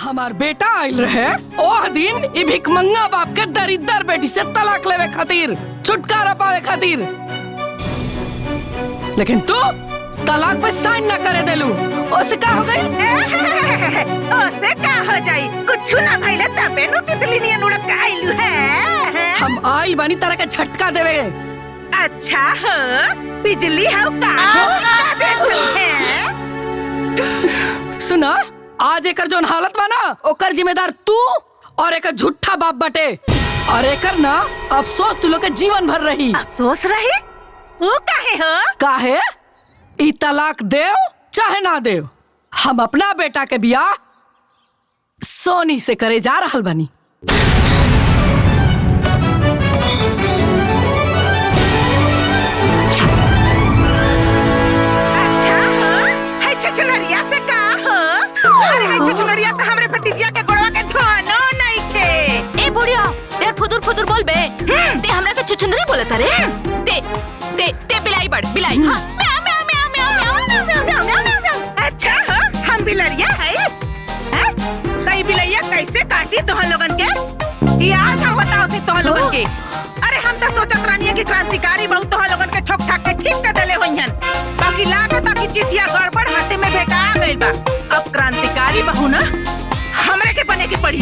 हमार बेटा आयल रहे ओह दिन ई भिखमंगा बाप के दरिद्र बेटी से तलाक लेवे खातिर, छुटकारा पावे खातिर। लेकिन तू तलाक पे साइन न करे देलू, ओसे का हो गई? ओसे का हो जाई? कुछ ना भइले तबे नु तितली नियन उड़त के आइलू है। हम आइल बानी तरह के झटका देवे। अच्छा हो, बिजली हो का देखू है। सुना, आज एकर जोन हालत बा ना ओकर जिम्मेदार तू और एक झूठा बाप बटे। और एकर ना अफसोस तू लोग के जीवन भर रही। अफसोस रही? वो काहे हो? काहे? ई तलाक देव चाहे ना देव, हम अपना बेटा के बियाह सोनी से करे जा रहल बनी। अच्छा हो, है छछलरिया से का हो? अरे है छछलरिया तो हमरे भतीजिया के गोड़वा के धोनो नहीं थे। ए बुढ़िया, तेर फुदुर फुदुर बोल बे। ते हमरा के छुछुंदरी बोलत रे। ते बिलाई बड़ बिलाई। हां म्याऊ म्याऊ म्याऊ म्याऊ म्याऊ म्याऊ म्याऊ म्याऊ। अच्छा हो, हम बिलरिया है? तई बिलैया कैसे काटी तोहन लोगन के? ये आज हम बताओ थी तोहन लोगन के। अरे हम तो सोचत रहनी कि क्रांतिकारी बहुत तोहन लोगन के ठोक ठाक के ठीक कर देले होइहन। बाकी लागत कि चिट्ठिया गड़बड़ हाथे में भेटा गइल बा। अब क्रांतिकारी बहू ना हमरे के बने के पड़ी।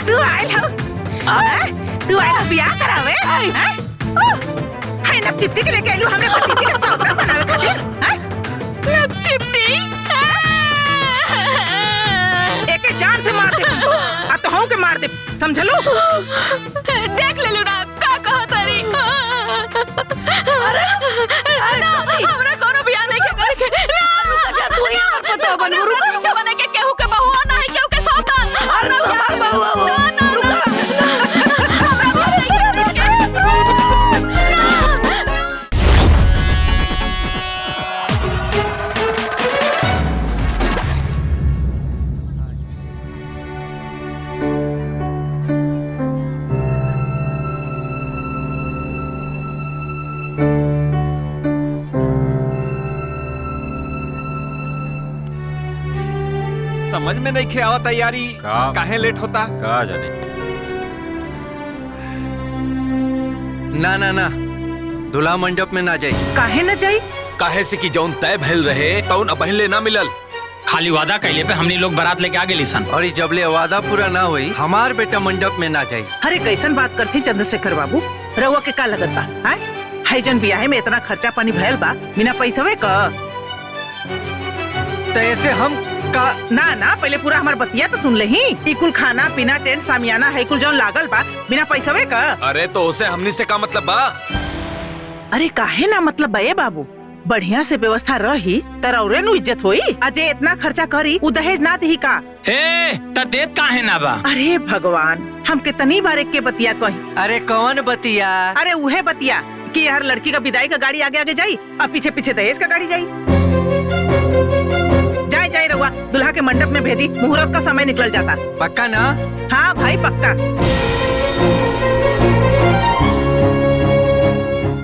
तू आइल हो? तू आइल बियाह करावे? है ना चिट्ठी के लेके आइलू हमरे भतीजी के सौदा बनावे खातिर? चिट्ठी एके जान से मार दे आ तो हूं के मार दे, समझलो? देख ले लू ना का कहा तारी। अरे हमरा कोनो बियाह नहीं के करके ना तू ही हमर पता बनबू। रुक के बने के केहू के बहू ना है केहू के सौतन। अरे तू हमार बहू हो। समझ में नहीं खेआवा तैयारी काहे लेट होता? का जाने। ना ना ना, दूल्हा मंडप में ना जाई। काहे न जाई? काहे से कि जौन तय भइल रहे तौन अपहिले ना मिलल। खाली वादा कैले पे हमनी लोग बारात लेके आ गेली सन। और जबले वादा पूरा ना हुई हमार बेटा मंडप में ना जाई। अरे कैसन बात करती चंद्रशेखर बाबू, रउआ के का लगत बा? हाय जन बियाहे में इतना खर्चा पानी भयल बा बिना पैसवे का? तो ऐसे हम का ना ना पहले पूरा हमार बतिया तो सुन ले ही। ई कुल खाना पीना टेंट सामियाना है कुल जौन लागल बा बिना पैसवे का? अरे तो उसे हमनी से का मतलब बा? अरे काहे ना मतलब बे बाबू, बढ़िया से व्यवस्था रही तरौरे नु इज्जत होई। अजय इतना खर्चा करी उ दहेज ना दी का? ए त देत काहे ना बा? अरे भगवान, हम कितनी बार एक के बतिया कही। अरे कौन बतिया? अरे उहे बतिया कि हर लड़की का विदाई का गाड़ी आगे आगे जाई और पीछे पीछे दहेज का गाड़ी जाई। जाए जाए रउआ, दुल्हा के मंडप में भेजी, मुहूर्त का समय निकल जाता। पक्का ना? हाँ भाई पक्का।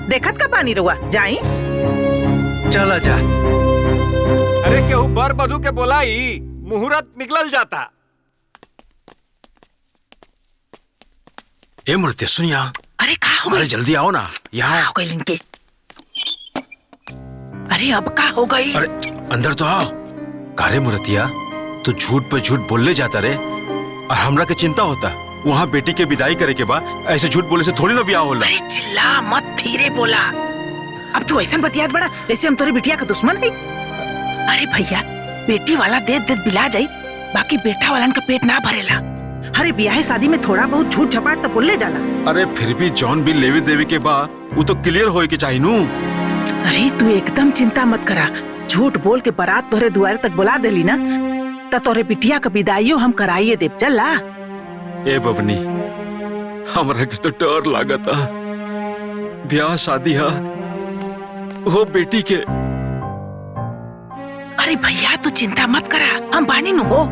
देखत का पानी रउआ, जाई। चला जा। अरे केहू बर बधू के बोलाई, मुहूर्त निकल जाता। ए मूर्ति सुनिया। अरे का हो अरे गई? जल्दी आओ ना यहाँ। हो गई लिंके। अरे अब का हो गई? अरे अंदर तो आओ। कारे मुरतिया, तू झूठ पे झूठ बोलने जाता रे और हमरा के चिंता होता। वहाँ बेटी के विदाई करे के बाद ऐसे झूठ बोले से थोड़ी ना ब्याह होला। अरे चिल्ला मत, धीरे बोला। अब तू ऐसा बतियात बड़ा जैसे हम तोरे बिटिया का दुश्मन है। अरे भैया, बेटी वाला देत देत बिला जाई, बाकी बेटा वालन का पेट ना भरेला। अरे ब्याह शादी में थोड़ा बहुत झूठ झपाट तो बोलले जाला। अरे फिर भी जॉन बिल लेवे देवे के बाद वो तो क्लियर होए के चाहिए नू। अरे तू एकदम चिंता मत करा, झूठ बोल के बारात तोरे द्वार तक बुला देली ना, त तोरे बिटिया का विदाईयो हम कराइए देव। चला ए बबनी, हमरा के तो डर लागता। ब्याह शादी हा वो बेटी के। अरे भैया तू चिंता मत करा, हम बानी नु हो।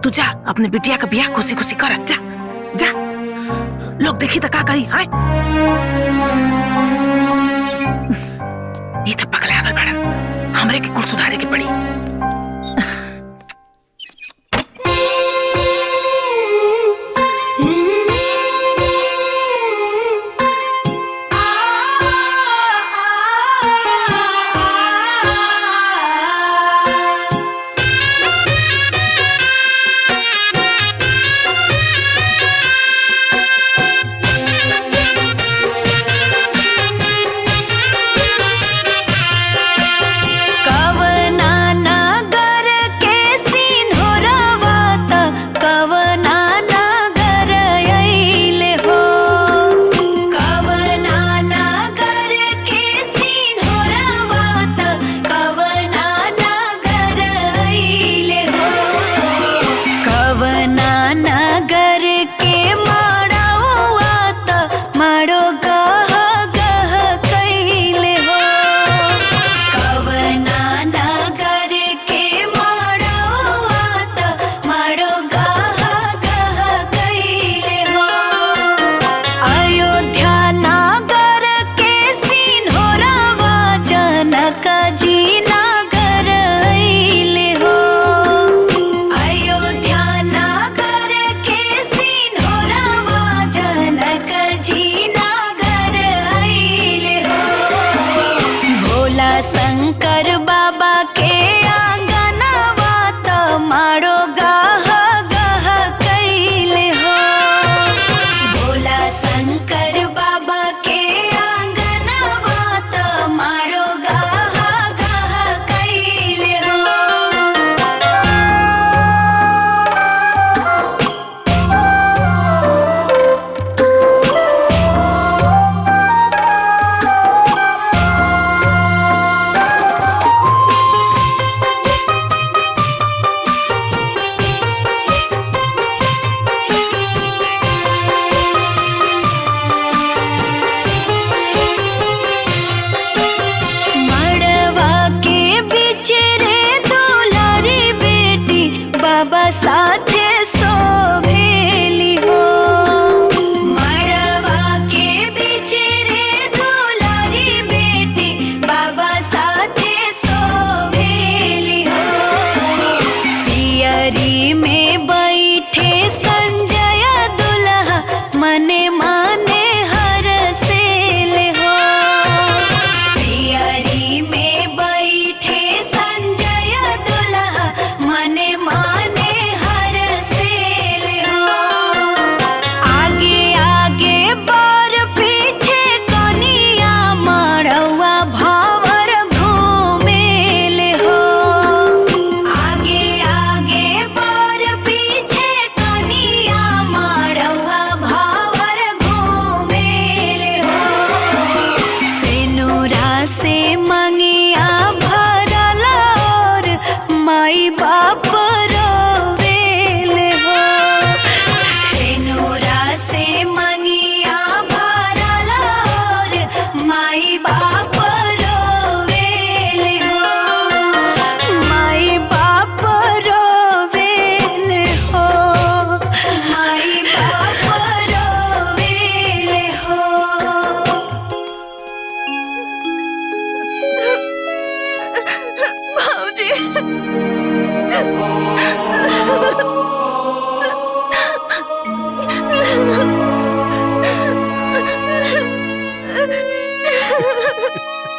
तू जा अपने बिटिया का ब्याह खुशी खुशी कर। जा जा, लोग देखी तो का करी। हाय ये तो पगला गल बड़न, हमरे के कुल सुधारे के पड़ी।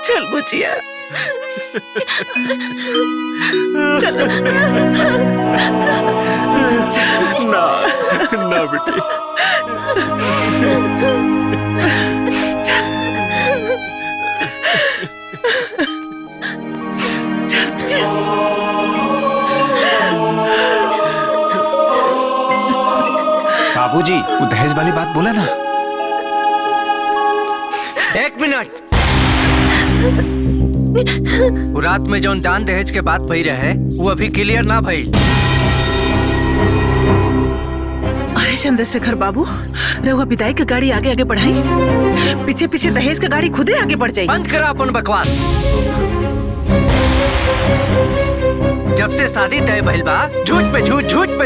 चल बुचिया। ना ना बेटी। बाबूजी वो दहेज वाली बात बोला ना। एक मिनट। वो रात में जौन दान दहेज के बात भई रहे वो अभी क्लियर ना भई। अरे चंद्रशेखर बाबू, रहुआ विदाई की गाड़ी आगे आगे बढ़ाई, पीछे पीछे दहेज की गाड़ी खुदे आगे बढ़ जाए। बंद करा अपन बकवास। जब से शादी तय भइल बा झूठ पे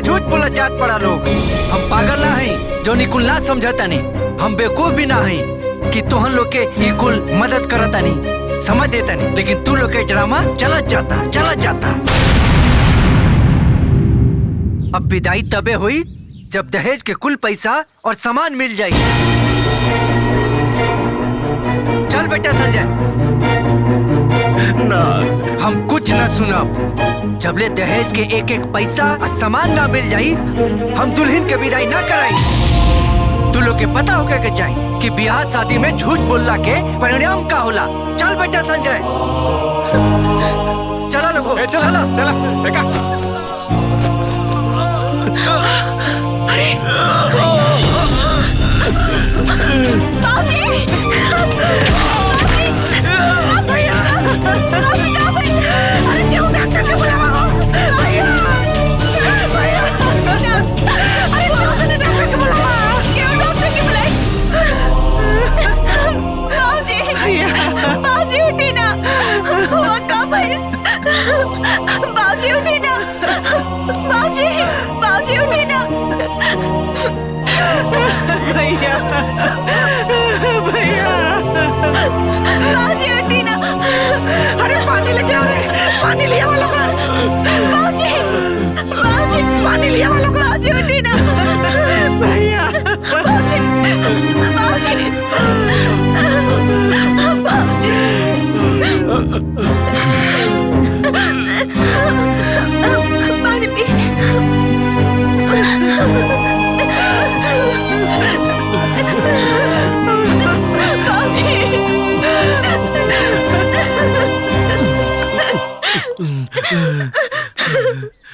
झूठ बोलत जात पड़ा लोग। हम पागल ना हई जो निकुल ना समझता नहीं, हम बेवकूफ भी ना हई कि तोहन लोग के निकुल मदद करता नहीं, समझ देता नहीं, लेकिन तू लोग के ड्रामा चलत जाता। अब विदाई तबे हुई जब दहेज के कुल पैसा और सामान मिल जाई। चल बेटा संजय। ना हम कुछ ना सुनब जबले दहेज के एक एक पैसा और सामान ना मिल जाई, हम दुल्हन के विदाई ना कराई। तू लोग के पता होगा के चाहिए कि ब्याह शादी में झूठ बोलला के परिणाम का होला। चल बेटा संजय, चला लोगो, चला चला देखा। बाजी उठी ना, हुआ का भाई? बाजी उठी ना, बाजी उठी ना। भैया बाजी उठी ना। अरे पानी लेके आओ रे, पानी लिया वो लोग। बाजी पानी लिया वो लोग। बाजी उठी ना। भैया बाजी पानी पी।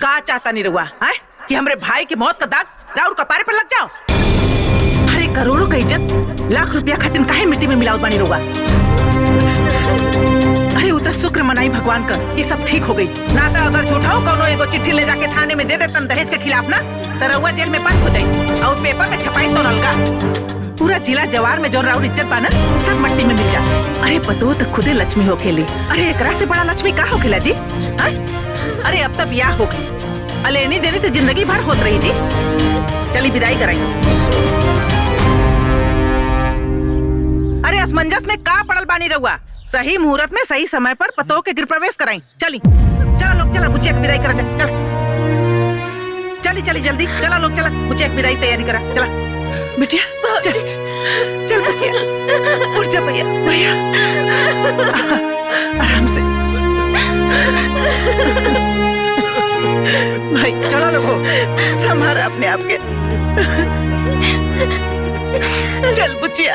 का चाहता नहीं रहुआ है कि हमरे भाई की मौत का दाग राउर कपारे पर लग जाओ? अरे करोड़ों का इज्जत लाख रुपया खातिर काहे मिट्टी में मिलावत बानी रहुआ? अरे उतर शुक्र मनाई भगवान का कि सब ठीक हो गई। ना तो अगर झूठा हो कोनो एगो चिट्ठी ले जाके थाने में दे देतन दहेज के खिलाफ ना, तो रहुआ जेल में बंद हो जाई और पेपर में छपाई तो अलगा। पूरा जिला जवार में जो राउर इज्जत पाना सब मट्टी में मिल जा। अरे पतो तो खुदे लक्ष्मी हो खेली। अरे एकरा से बड़ा लक्ष्मी का हो खेला जी? अरे अब तक ब्याह हो गई, अलेनी देनी तो जिंदगी भर होत रही जी। चली विदाई कराई। अरे असमंजस में का पड़ल बानी रहुआ? सही मुहूर्त में सही समय पर पतो के गृह प्रवेश कराई। चली चला लोग, चला बुचिया की विदाई करा। चल चली जल्दी चला लोग, चला बुचिया की विदाई तैयारी करा। चला बिटिया चल बुचिया, उठ जा भैया आराम से भाई। चलो लोगो, संभाल अपने आप के। चल बुचिया।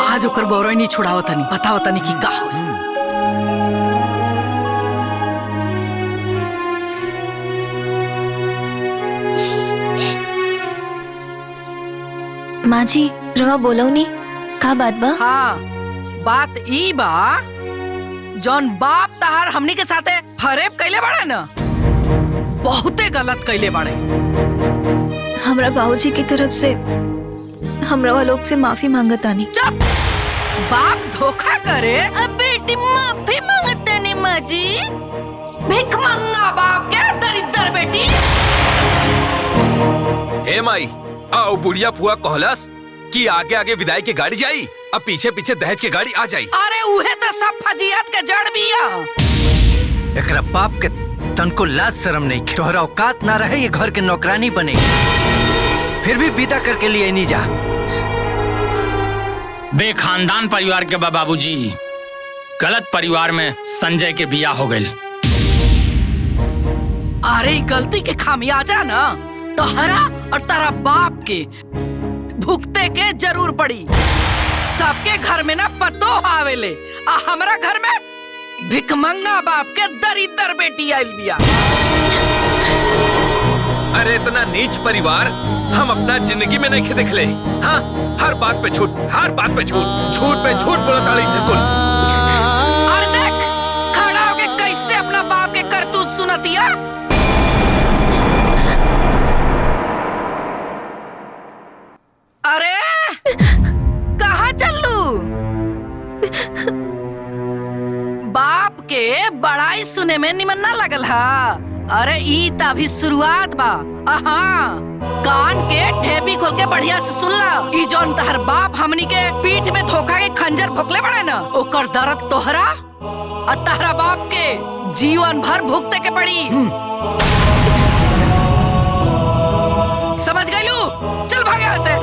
आज ओकर बौरई नहीं छुड़ावता नहीं, बतावता नहीं कि का होई। माँ जी रवा बोलो नी का बात बा? हाँ, बात ई बा जौन बाप तहार हमनी के साथे फरेब कैले बाड़े न, बहुते गलत कैले बाड़े। हमरा बाबूजी की तरफ से हमरा वालों से माफी मांगतानी। चुप! बाप धोखा करे अब बेटी माफी मांगते नहीं माँ जी। भिख मंगा बाप क्या दरिद्र बेटी। हे माई, आओ बुढ़िया फुआ कहलस कि आगे आगे विदाई की गाड़ी जाई, अब पीछे पीछे दहेज की गाड़ी आ जाई। अरे उहे तो सब फजियत के जड़ बिया। एकरा बाप के तनको लाज शर्म नहीं, तोहरा औकात ना रहे ये घर के नौकरानी बने, फिर भी विदा करके लिए नहीं जा। बेखानदान परिवार के बाबूजी, गलत परिवार में संजय के बिया हो गई। अरे गलती के खामियाजा ना तोहरा और तारा बाप के भुगते के जरूर पड़ी। सबके घर में ना पतो आवेले, आ हमरा घर में भिखमंगा बाप के दरिद्र बेटी आइल बिया। अरे इतना नीच परिवार हम अपना जिंदगी में नहीं देख ले। हाँ, हर बात पे झूठ, हर बात पे झूठ, झूठ पे झूठ बोलताड़ी से कुल। और देख खड़ा होके कैसे अपना बाप के करतूत सुनतिया। अरे कहाँ चलू? बाप के बड़ाई सुने में निमन ना लगल हा। अरे ई त अभी शुरुआत बा। कान के ठेपी खोल के बढ़िया से सुन ला। ई जौन तहर बाप हमनी के पीठ में धोखा के खंजर भोकले बड़े न, ओकर दर्द तोहरा और तहरा बाप के जीवन भर भुगते के पड़ी। समझ गइलू? चल भाग यहाँ से।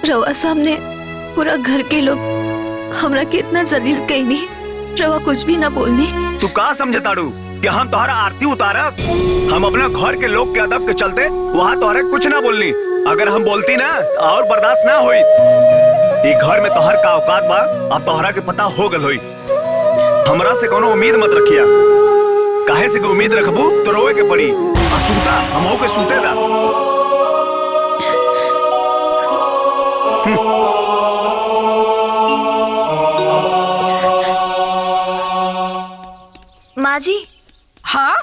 रवा सामने पूरा घर के लोग हमरा के इतना जलील कईनी, रवा कुछ भी ना बोलनी। तू का समझताड़ू कि हम तोहरा आरती उतारब? हम अपना घर के लोग के अदब के चलते वहाँ तोहरे कुछ ना बोलनी। अगर हम बोलती ना और बर्दाश्त ना हुई। ये घर में तोहर का औकात बा, अब तोहरा के पता हो गल होई। हमरा से कोनो उम्मीद मत रखिया, काहे से उम्मीद रखबू तो रोए के पड़ी। सूता हम हो के सूते दा। माँ जी। हाँ?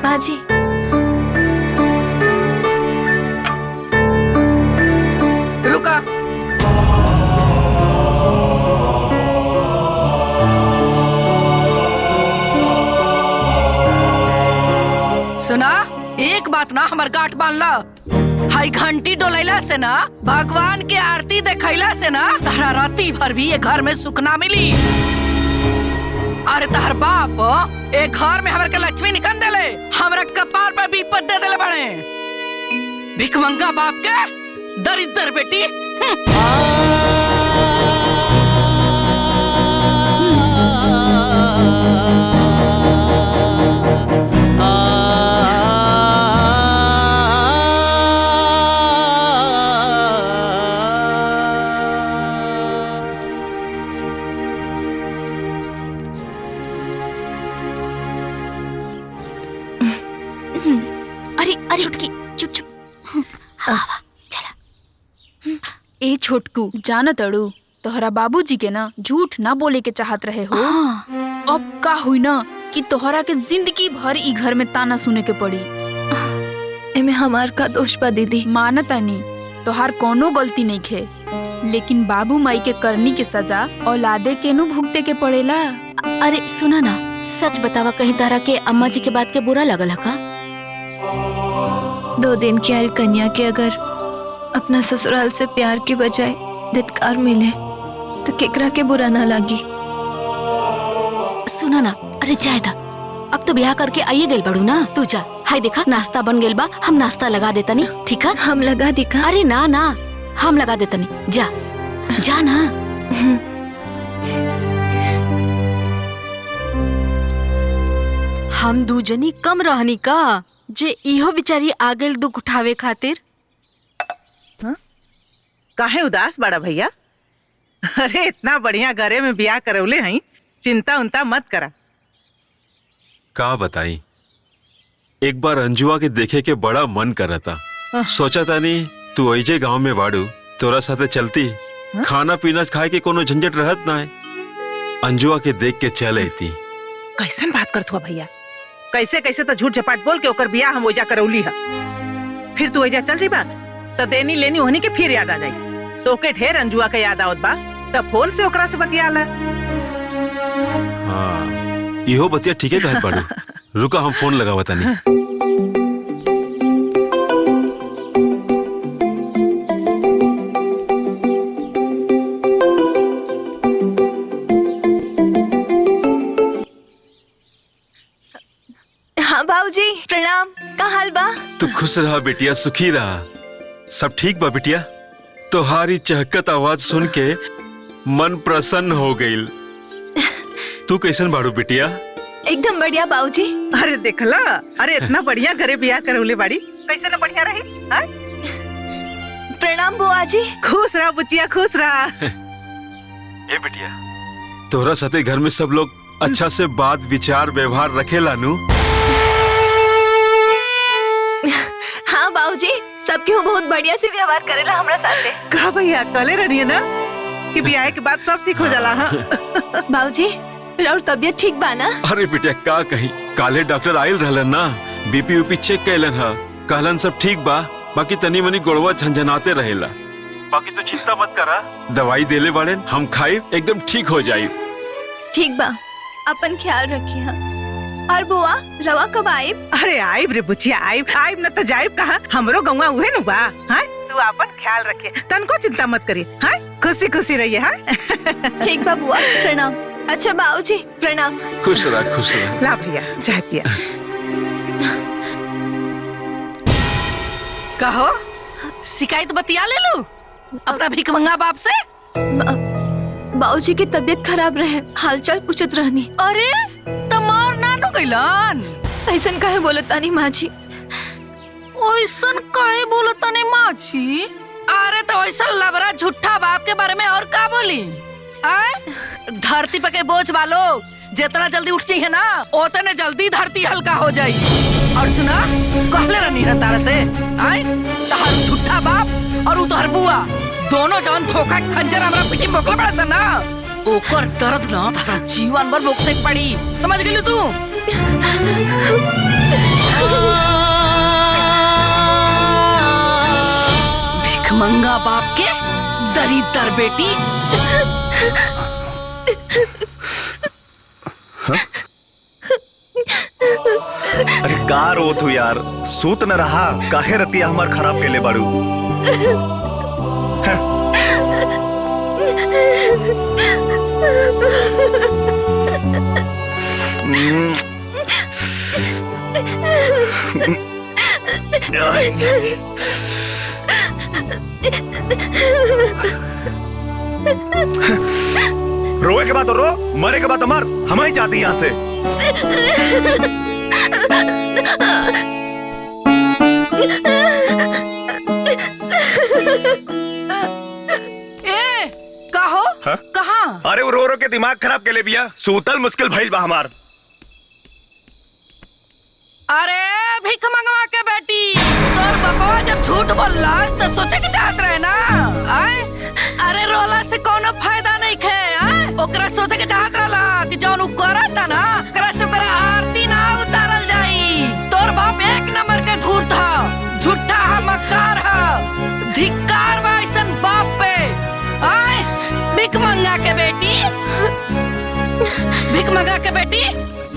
माँ जी, रुका। सुना, एक बात ना हमार गांठ बांध ला। हाई घंटी डोलैला से ना, भगवान के आरती देखैला से ना, तहरा राती भर भी ये घर में सुख ना मिली। अरे तहर बाप एक घर में हमरा के लक्ष्मी निकल देले, हमरा कपार पर विपद दे देले बड़े। भिखमंगा बाप के दरिद्र बेटी। अरे छुटकी चुप चुप। चला। ए छोटकू, जाना तड़ू तोहरा बाबूजी के ना झूठ ना बोले के चाहत रहे हो। अब का हुई ना कि तोहरा के जिंदगी भर ई घर में ताना सुने के पड़ी। एमे हमार का दोष बा दीदी? मानतानी तोहार कोनो गलती नहीं खे, लेकिन बाबू माई के करनी के सजा औलादे के नु भुगते के पड़ेला। अरे सुना ना, सच बतावा, कहीं तारा के अम्मा जी के बात के बुरा लगल है का? 2 दिन की आयल कन्या के अगर अपना ससुराल से प्यार के बजाय धिक्कार मिले तो केकरा के बुरा ना लागी। सुना ना, अरे जायदा अब तो ब्याह करके आइए गेल बड़ू ना, तू जा। हाय देखा नाश्ता बन गेल बा, हम नाश्ता लगा देता नी, ठीक है? हम लगा दिखा। अरे ना ना, हम लगा देता नी, जा जा ना। हम दूजनी कम रहनी का जे इहो बिचारी आ गेल दुख उठावे खातिर। काहे उदास बड़ा भैया? अरे इतना बढ़िया घरे में ब्याह करौले हई, चिंता उनता मत करा। का बताई, एक बार अंजुआ के देखे के बड़ा मन कर था। सोचा था नहीं तू ऐजे गांव में बाड़ू, तोरा साथे चलती, खाना पीना खाए के कोनो झंझट रहत ना है। अंजुआ के देख के चल आती। कैसन बात करत हुआ भैया? कैसे कैसे तो झूठ झपाट बोल के ओकर बियाह हम ओइजा करौली है। फिर तू ओइजा चल जीबा तो देनी लेनी होनी के फिर याद आ जाई। तो के ढेर अंजुआ के याद आवत बा, तब फोन से ओकरा से बतियाला। हाँ, इहो बतिया ठीक है कहत बाड़ू। रुका हम फोन लगावा तनी। हाँ बाबूजी प्रणाम, का हाल बा? तू खुश रहा बेटिया, सुखी रहा। सब ठीक बा बेटिया? तोहारी चहकत आवाज सुन के मन प्रसन्न हो गईल। तू कैसन बाड़ू बेटिया? एकदम बढ़िया बाबूजी। अरे देखला, अरे इतना बढ़िया घरे ब्याह करौले बाड़ी, कैसे न बढ़िया रही। हाँ? प्रणाम बुआ जी। खुश रहा बुचिया, खुश रहा। ए बेटिया, तोहरा साथे घर में सब लोग अच्छा से बात विचार व्यवहार रखेला नु? हाँ बाबूजी, सबके बहुत बढ़िया से व्यवहार करेला हमरा साथे। कहा भैया कले रही है ना कि ब्याह के बाद सब ठीक हो जाला। हाँ बाबूजी और तबियत ठीक बा ना? अरे बेटिया का कहीं, काले डॉक्टर आयल रहलन ना, बीपी ऊपी चेक कैलन हा, कहलन सब ठीक बा, बाकी तनी मनी गोड़वा झंझनाते रहेला। बाकी तो चिंता मत करा, दवाई देले बाड़े, हम खाई एकदम ठीक हो जाई। ठीक बा, अपन ख्याल रखिए। और बुआ रवा कब आइब? अरे आइब रे बुचिया, आइब आइब न तो जाइब कहाँ, हमरो गौवा उहे नु बा। हाँ तू अपन ख्याल रखिए, तनको चिंता मत करिए। हाँ खुशी खुशी रहिए। हाँ ठीक बा बुआ, प्रणाम। अच्छा बाबूजी प्रणाम। खुश रह, खुश रह। ला भैया चाय पिया। कहो शिकायत बतिया ले लू अपना भीख मंगा बाप से। बाबूजी की तबीयत खराब रहे, हालचाल पूछत रहनी। अरे तमार नानू गइलन? ऐसन काहे बोलतानी माँ जी? ओइसन काहे बोलतानी माँ जी? अरे तो ऐसा लबरा झूठा बाप के बारे में और का बोली? आए धरती पे के बोझ वालो जितना जल्दी उठ चाहिए ना, उतने जल्दी धरती हल्का हो जाई। और सुना, कहले रहनी ना तारा से, आए तहार झूठा बाप और उ तोहर बुआ दोनों जवन धोखा खंजर हमरा पीठी मोकला पड़ा सा ना, ओकर दर्द ना तारा जीवन भर भुगते पड़ी। समझ गेलू तू? भिखमंगा बाप के दरिद्र बेटी। अरे का रोत हो यार, सूत न रहा, काहे रतिया हमार खराब केले बाड़ू। रोए के बाद तो रो, मरे के बाद तो मर, हम ही जाते यहाँ से। ए कहो कहाँ? अरे वो रो रो के दिमाग खराब के ले बिया, सूतल मुश्किल भइल बा हमार। अरे भीख मंगवा के बेटी, तोर बपवा जब झूठ बोललास तो सोचे के चाहत रहे ना। आए अरे रोला से कोनो फायदा नहीं खे। ओकरा सोचे के चाहत रहला कि जौन उ करता ना, ओकरा से ओकरा आरती ना उतारल जाई। तोर बाप एक नंबर के धूर्त था, झूठा है, मक्कार है, धिक्कार बा ऐसन बाप पे। आए भीख मंगा के बेटी, भीख मंगा के बेटी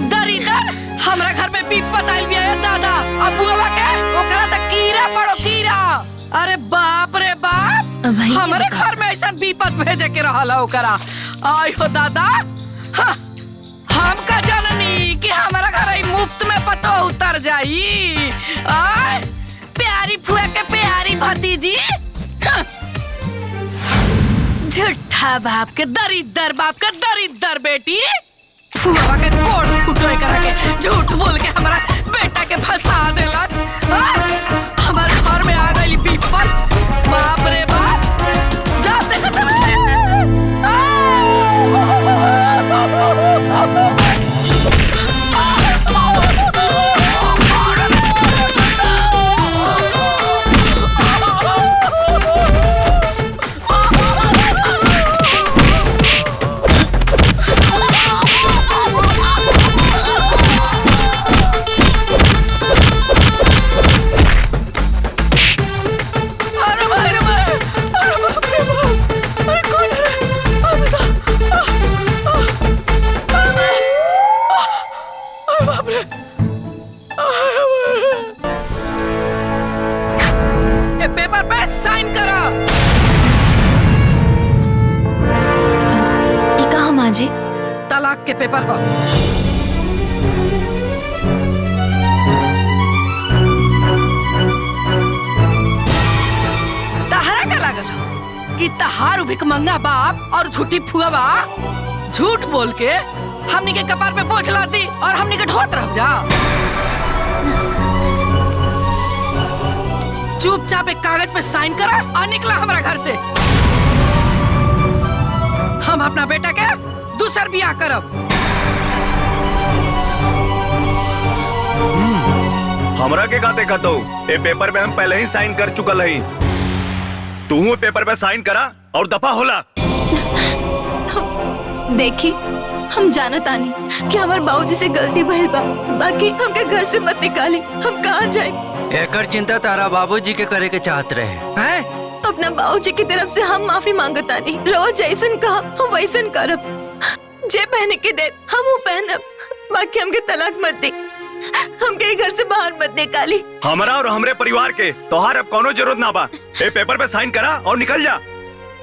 दरिदर हमरा घर में विपत आइल बिया दादा। अब बुआ के ओकरा त कीड़ा पड़ो कीड़ा। अरे बाप रे बाप, हमारे घर में ऐसा विपत भेजे के रहला ओकरा। आयो दादा, हम का जननी कि हमारा घर गुप्त में पतो उतर जाई। आय प्यारी फुआ के प्यारी भतीजी, झूठा बाप के दरिद्र बाप के दरिद्र बेटी, फुआ के कोट फुटोए करा के झूठ बोल के हमारा बेटा के फंसा देलस। हमारे घर में आ गई विपत, बाप रे बाप। जब देखो तब पेपर पे साइन करो। ये कहा माँ जी? तलाक के पेपर हो। तहरा का लागल कि तहार भिखमंगा बाप और झूठी फुआ बा झूठ बोल के हमनी के कपार पे बोझ लाती और हमनी के ढोत रह जा। चुपचाप एक कागज पे साइन करा और निकला हमारा घर से। हम अपना बेटा के दूसर बियाह करब। हमरा के का देखा तो ए पेपर में हम पहले ही साइन कर चुकल हई। तू पेपर पे साइन करा और दफा होला। देखी हम जानत आनी कि हमार बाबूजी से गलती भइल बा, बाकी हमके घर से मत निकाली। हम कहाँ जाए? एकर चिंता तारा बाबूजी के करे के चाहत रहे हैं। अपना बाबूजी की तरफ से हम माफी मांगतानी। रोज जैसन कहा हम वैसन करब। जे पहने के दे हम वो पहनब, बाकी हमके तलाक मत दी। हमके घर से बाहर मत निकाली। हमरा और हमरे परिवार के तोहार अब कोनो जरूरत ना बा। ए पेपर पे साइन करा और निकल जा।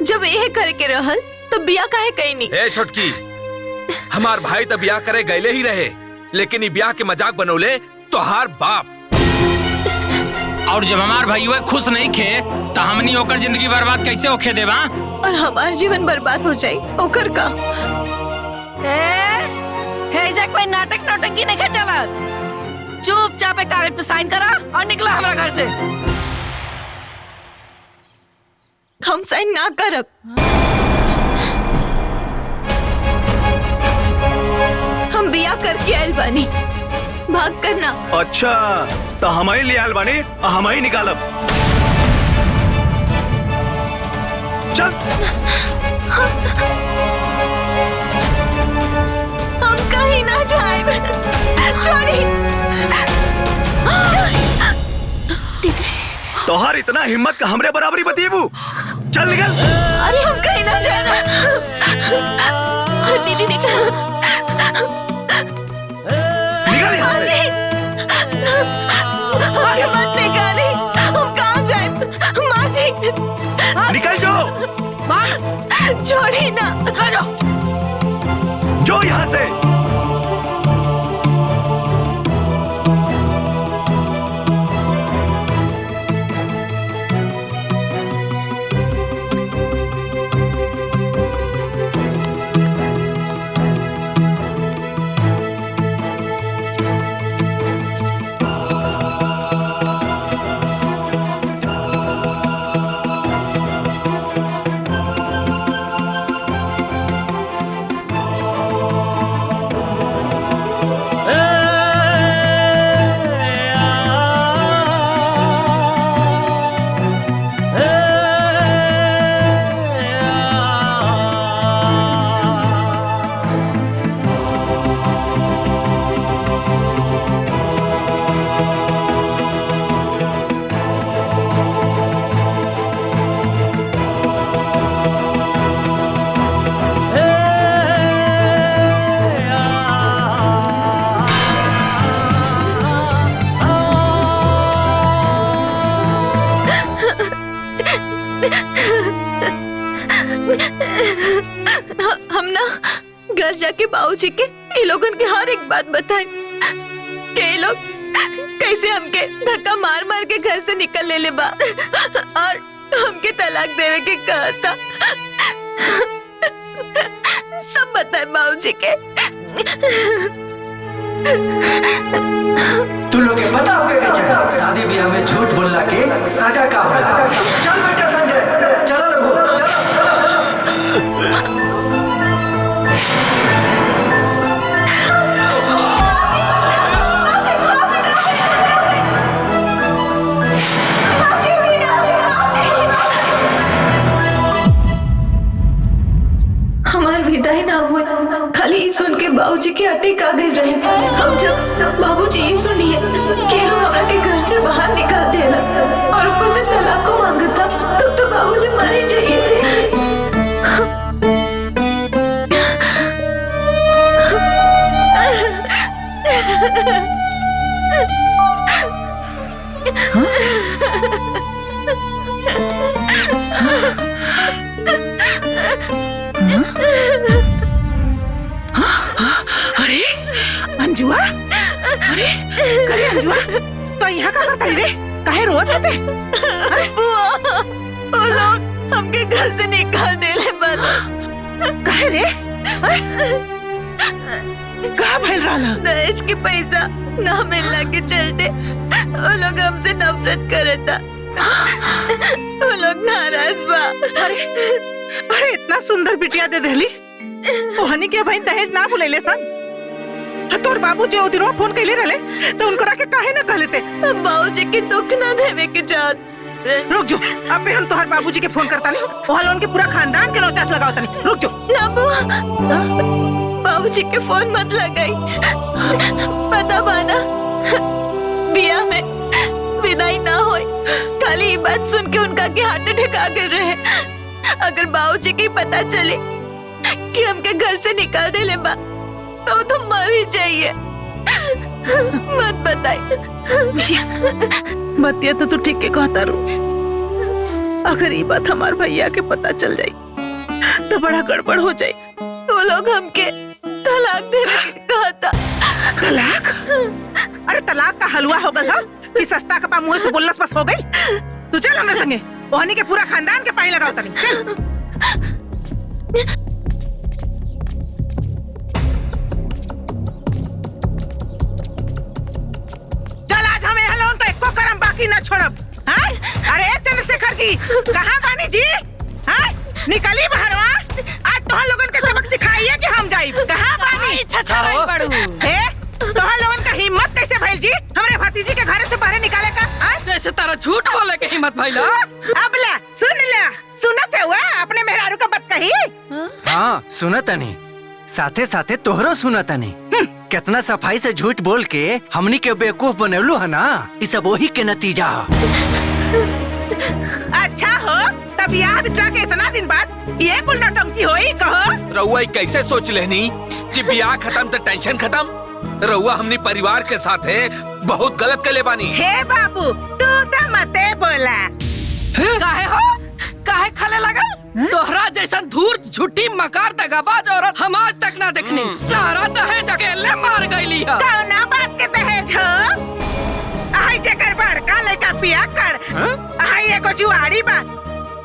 जब यह करे के रहल तो बिया काहे कहीं नहीं? ए छोटकी, हमार भाई तो ब्याह करे गए ही रहे, लेकिन ये ब्याह के मजाक बनौले तोहार बाप। और जब हमार भाई खुश नहीं खे तो हमनी ओकर जिंदगी बर्बाद कैसे होखे देवा? और हमार जीवन बर्बाद हो जाए ओकर का? कोई नाटक नौटंकी नहीं चला। चुपचाप एक कागज पे साइन करा और निकला हमारा घर से। हम साइन ना करब। हम बिया करके आयल बानी, भाग करना। अच्छा तो हम ही ले आयल बानी, हम ही निकालब। चल। हम कहीं ना जाए। छोड़ी। तोहार इतना हिम्मत का हमरे बराबरी बतीबू। चल निकल। अरे हम कहीं ना जाना। अरे दीदी देखो। निकल यहाँ से। अरे मत निकाली। हम कहाँ जाए? माँ जी। निकल जो। छोड़ी ना। जो यहाँ से। हम ना घर जाके बाबूजी के ये लोगन के हर एक बात बताए। के लोग कैसे हमके धक्का मार मार के घर से निकल ले बा और हमके तलाक देवे के कहा था। सब बताए बाबूजी के। तू लोग के पता होगा कि चाहिए शादी ब्याह में झूठ बोलना के सजा का होला। चल बेटा संजय, चलो लोगो, चलो। हमार विदाई ना हुई, खाली ई सुन के बाबूजी के अटैक आ गए रहे। हम जब बाबूजी ई सुनिए कि लोग हमरा के घर से बाहर निकाल देला और ऊपर से तलाक को मांगता, तो बाबूजी मर ही जाइए। अरे अंजुआ, अरे करे अंजुआ, तो यहाँ का करता रे? काहे रोत होते? बुआ, वो लोग हमके घर से निकाल देले बाला। काहे रे? कहाँ भइल रहला? दहेज के पैसा ना मिलने के चलते वो लोग हमसे नफरत करता। वो लोग नाराज बा। अरे इतना सुंदर बिटिया दे देली, ओहनी के भाई दहेज ना बुलेले सन। तोर बाबूजी ओ दिन फोन कैले रहले तो उनको राके काहे ना कहले ते? बाबूजी के दुख ना देवे के चाहत। रुक जो, अबे हम तोहर बाबूजी के फोन करता नहीं, ओहल उनके पूरा खानदान के नौचास लगावता नहीं। रुक जो। ना बुआ, बाबूजी के फोन मत लगाई। पता बाना बिया में विदाई ना होई, खाली ये बात सुन के उनका के हार्ट अटैक आ गए रहे। अगर बाबूजी के पता चले कि हमके घर से निकाल देले बा तो तुम मर ही जाइए। मत बताई। बतिया तो तू ठीक के कहता रू। अगर ये बात हमार भैया के पता चल जाई तो बड़ा गड़बड़ हो जाई। वो लोग हमके तलाक देने के कहा था। तलाक? अरे तलाक का हलवा हो गया कि सस्ता कपा मुंह से बोलस बस हो गई। तू चल हमरे संगे, ओहनी के पूरा खानदान के पानी लगाओ तनी। चल। न छोड़ब। हाँ? अरे चंद्रशेखर जी, कहाँ बानी जी? हाँ? निकली बाहरवा, आज तोहर लोगन के सबक सिखाइए कि हम जाइब। कहाँ बानी? तोहर लोगन का हिम्मत कैसे भइल जी हमरे भतीजी के घर से बाहर निकाले का? जैसे तारा झूठ बोले के हिम्मत भइल। अब ला, सुनत है हुआ अपने मेहरारू का बात कही? हाँ सुनत नहीं, साथे साथे तोहरो सुनत नहीं। कितना सफाई से झूठ बोल के हमनी के बेवकूफ बनवलू है ना, ये सब वही के नतीजा। अच्छा हो, तब यहाँ बितला के इतना दिन बाद ये कुल नौटंकी होई कहो? रउआ कैसे सोच लेनी कि ब्याह खत्म तो टेंशन खत्म? रउआ हमनी परिवार के साथ है बहुत गलत कर ले बानी। हे बाबू, तू तो मते बोला। काहे हो? काहे खले लगल? तोहरा जैसा धूर्त झूठी मकार दगाबाज औरत हम आज तक ना देखनी। सारा दहेज अकेले मार गईली है। कौना बात के दहेज हो? आई जेकर बड़का लड़का पिया कर, आई एगो जुआरी बा,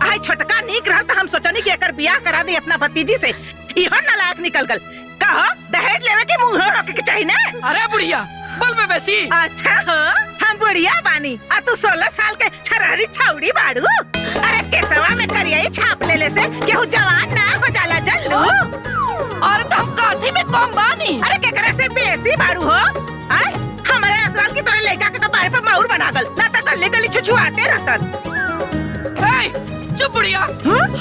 आई छोटका नीक रहा तो हम सोचनी कि एकर बियाह करा दी अपना भतीजी से। इहो नालायक निकल गल। कहो दहेज लेवे के मुंह रोके के चाहिए ना? अरे बुढ़िया बोल में बेसी। अच्छा हो, हम बुढ़िया बानी आ तू 16 साल के छरहरी छौड़ी बाड़ू। अरे केसवा में करियाई छाप लेले से केहू जवान ना हो जाला जल्लू। और तुम काथी में कम बानी? अरे केकरा से बेसी बाड़ू हो? आय हमारे आश्रम की तोरे लड़का के कपार पे माउर बना गल, ना तो गली गली छुछुआते रहतन। चुप बुढ़िया,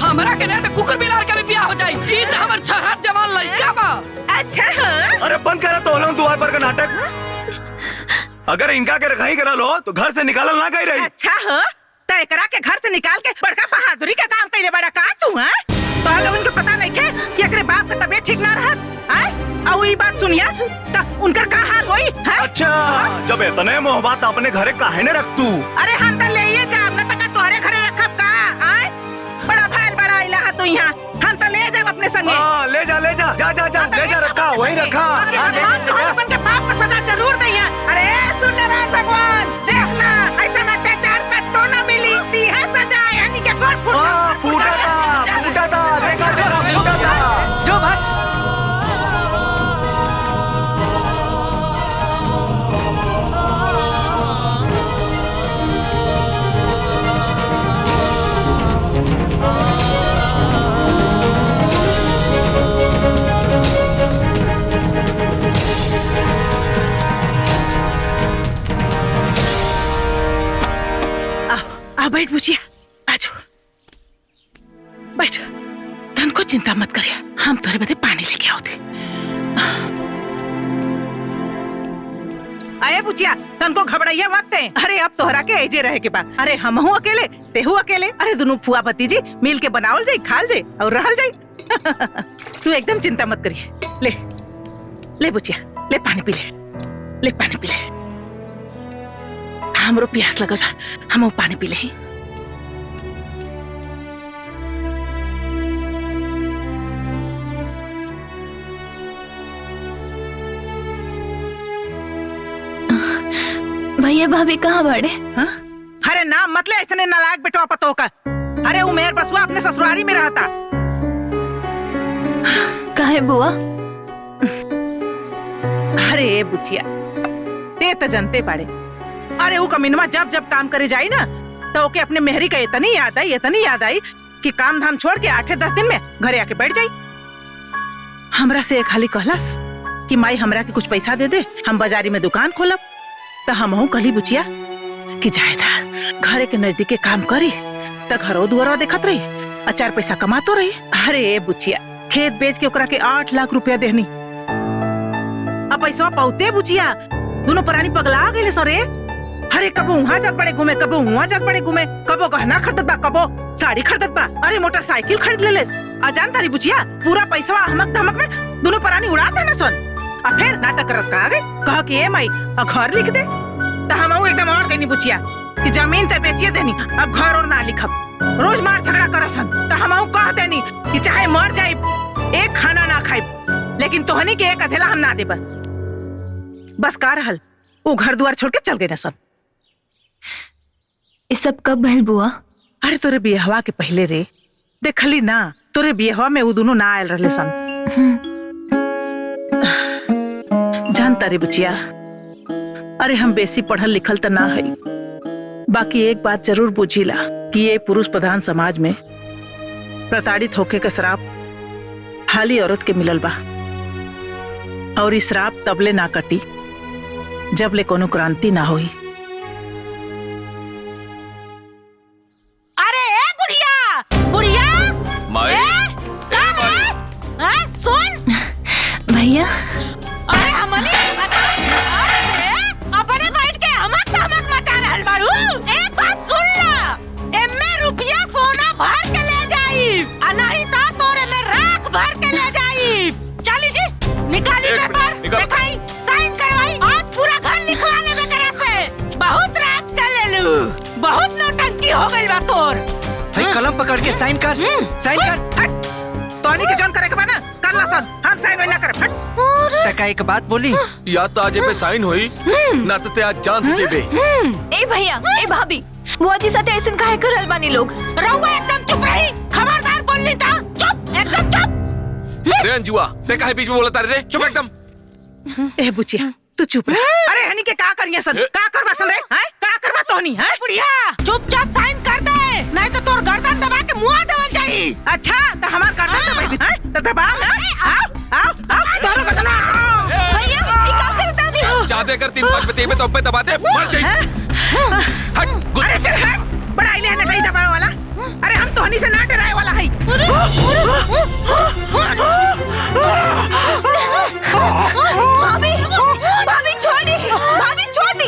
हमरा के नहीं तो कुकुर बिलार का भी ब्याह हो जाई। ई तो हमर छरहर जवान लड़का बा। अच्छा हो? अरे बंद करा तो लोग द्वार पर का नाटक। अगर इनका के रखाई करा लो तो घर से निकालल ना गई रही। अच्छा हो, तय करा के घर से निकाल के बड़का बहादुरी का काम कैले बड़ा का तू? है तो लोगन को पता नहीं के कि एकरे बाप का तबीयत ठीक ना रहत। आय और ई बात सुनिया त उनकर का हाल होई? है अच्छा, जब इतने मोहब्बत अपने घरे काहे ने रख तू? अरे हम तो ले जाब न तक तोहरे घरे रखब का? आय बड़ा भाईल बड़ा इला है तू यहाँ, हम तो ले जाब अपने संगे। हाँ ले जा रखा वही रखा। लोगन के बाप का सजा जरूर दैया। अरे आ बैठ बुचिया, आ जाओ बैठ। धन को चिंता मत करिए, हम तोरे बदे पानी लेके आओ थे। आए बुचिया, तन को घबराइया मत ते। अरे अब तोहरा के ऐजे रहे के बा। अरे हमहू अकेले, तेहू अकेले। अरे दोनों फुआ भतीजी मिल के बनावल जाई, खाल जाई और रहल जाई। तू एकदम चिंता मत करिए। ले ले बुचिया, ले पानी पी ले, ले पानी पी ले। हमरो प्यास लगल बा, हमहू पानी पी ले। भैया भाभी कहाँ बाड़े? हाँ? अरे नाम मतलब ऐसे नालायक बेटवा पतो का। अरे उमेर बसुआ अपने ससुरारी में रहता। काहे बुआ? अरे बुचिया, ते तो जनते पाड़े। अरे वो कमीनवा जब जब काम करे जाई ना तो ओके अपने मेहरी का इतनी याद आई कि काम धाम छोड़ के 8-10 दिन में घरे आके बैठ जाई। हमरा से एक हाली कहलस कि माई हमरा के कुछ पैसा दे दे, हम बाजारी में दुकान खोलब। तो हमहू कहली बुचिया कि जायदा घरे के नजदीक के काम करी तो घरो दुआरा देखत रही और 4 पैसा कमातो रही। अरे बुचिया, खेत बेच के ओकरा के 8 लाख रुपया देहनी। अब पैसा पाउते बुचिया, दोनों प्राणी पगला गए सरे। अरे कबो वहाँ जात पड़े घूमे, कबो वहाँ जात पड़े घूमे, कबो गहना खरीदत बा, कबो साड़ी खरीदत बा, अरे मोटरसाइकिल खरीद लेलेस। अजान तारी बुचिया, पूरा पैसा हमक धमक में दोनों प्राणी उड़ा देना सन। और फिर नाटक करत का आगे कह कि ए माई घर लिख दे। तो हम एकदम और कहनी बुचिया कि जमीन ते बेचिए देनी, अब घर और ना लिखब। रोज मार झगड़ा करसन तो हम कह देनी कि चाहे मर जाए एक खाना ना खाए, लेकिन तोहनी के एक अधेला हम ना देब। बस का रहल, वो घर द्वार छोड़ के चल गए न सन। ये सब कब भइल बुआ? अरे तोरे बियाहवा के पहले रे, देखली ना तोरे बियाहवा में वो दोनों ना आयल रहले सन। जानता रे बुचिया, अरे हम बेसी पढ़ल लिखल तो ना है, बाकी एक बात जरूर बुझीला कि ये पुरुष प्रधान समाज में प्रताड़ित होके का श्राप हाली औरत के मिलल बा। और इस श्राप तबले ना कटी जब ले कोनो क्रांति ना होई। अरे ए बुढ़िया, बुढ़िया माई, सुन भैया, अरे हमनी अपने बैठ के हमक मचा रहल बाड़ू। एक बात सुन ला, एमे रुपया सोना भर के ले जाई, आ नहीं तो तोरे में राख भर के ले जाई। चली जी, निकाली पेपर, दिखाई, साइन करवाई, आज पूरा घर लिखवा लेबे करे से। बहुत राज कर लेलू, बहुत नौटंकी हो गइल बा तोर। भाई कलम पकड़ के साइन कर, साइन कर। तोनी के जॉन करे के बा ना, कर ला सन, हम साइन ना करे। फट तका एक बात बोली, या तो आज पे साइन होई ना तो ते आज जान से जेबे। ए भैया, ए भाभी, बुआ जी साथे ऐसन काहे करल बानी लोग? रहुआ एकदम चुप रही, खबरदार बोलनी था, चुप, एकदम चुप। अरे अंजुआ, ते काहे बीच में बोलता रे? चुप एकदम। ए बुचिया, तू चुप रह। अरे हनी के का करिया सन, का करबा सन रे? हैं का करबा तोनी? हैं बुढ़िया, चुपचाप साइन कर दे, नहीं तो तोर गर्दन दबा के मुंह देवल जाई। अच्छा तो हमार गर्दन दबाई, हैं तो दबा ना। आओ तोरो गर्दन आओ। भैया, ये का करता नी? जादे कर 3-5 पे तेरे में तो पे दबा दे, मर जाई। हट, अरे चल हट, बड़ा इले न कहीं दबावे वाला। अरे हम तो हनी से ना डराए वाला है। भाभी, भाभी छोड़ी, भाभी छोड़ी।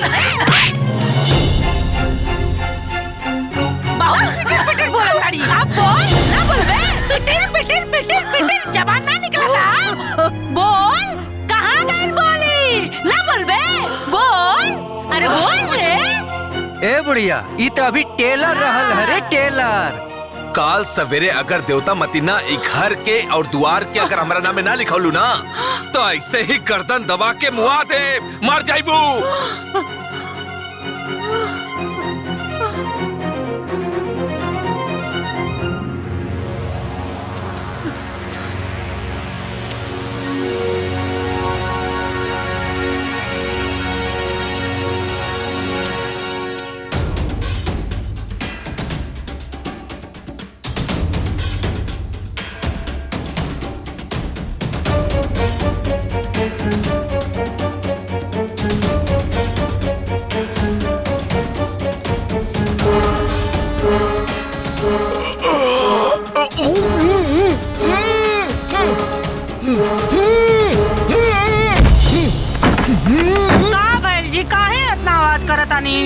बहुत पिटिर बोल ताड़ी। अब बोल, ना बोल बे। पिटिर जबान ना निकला था। बोल, कहाँ गइल बोली? ना बोल बे, बोल। अरे बोल रे। ए बुढ़िया, ई तो अभी टेलर रहल हरे, टेलर। काल सवेरे अगर देवता मतीना ई घर के और द्वार के अगर हमारा नाम में ना लिखौलू ना तो ऐसे ही गर्दन दबा के मुआ दे, मर जाइबू। का भैल जी काहे इतना आवाज करतानी?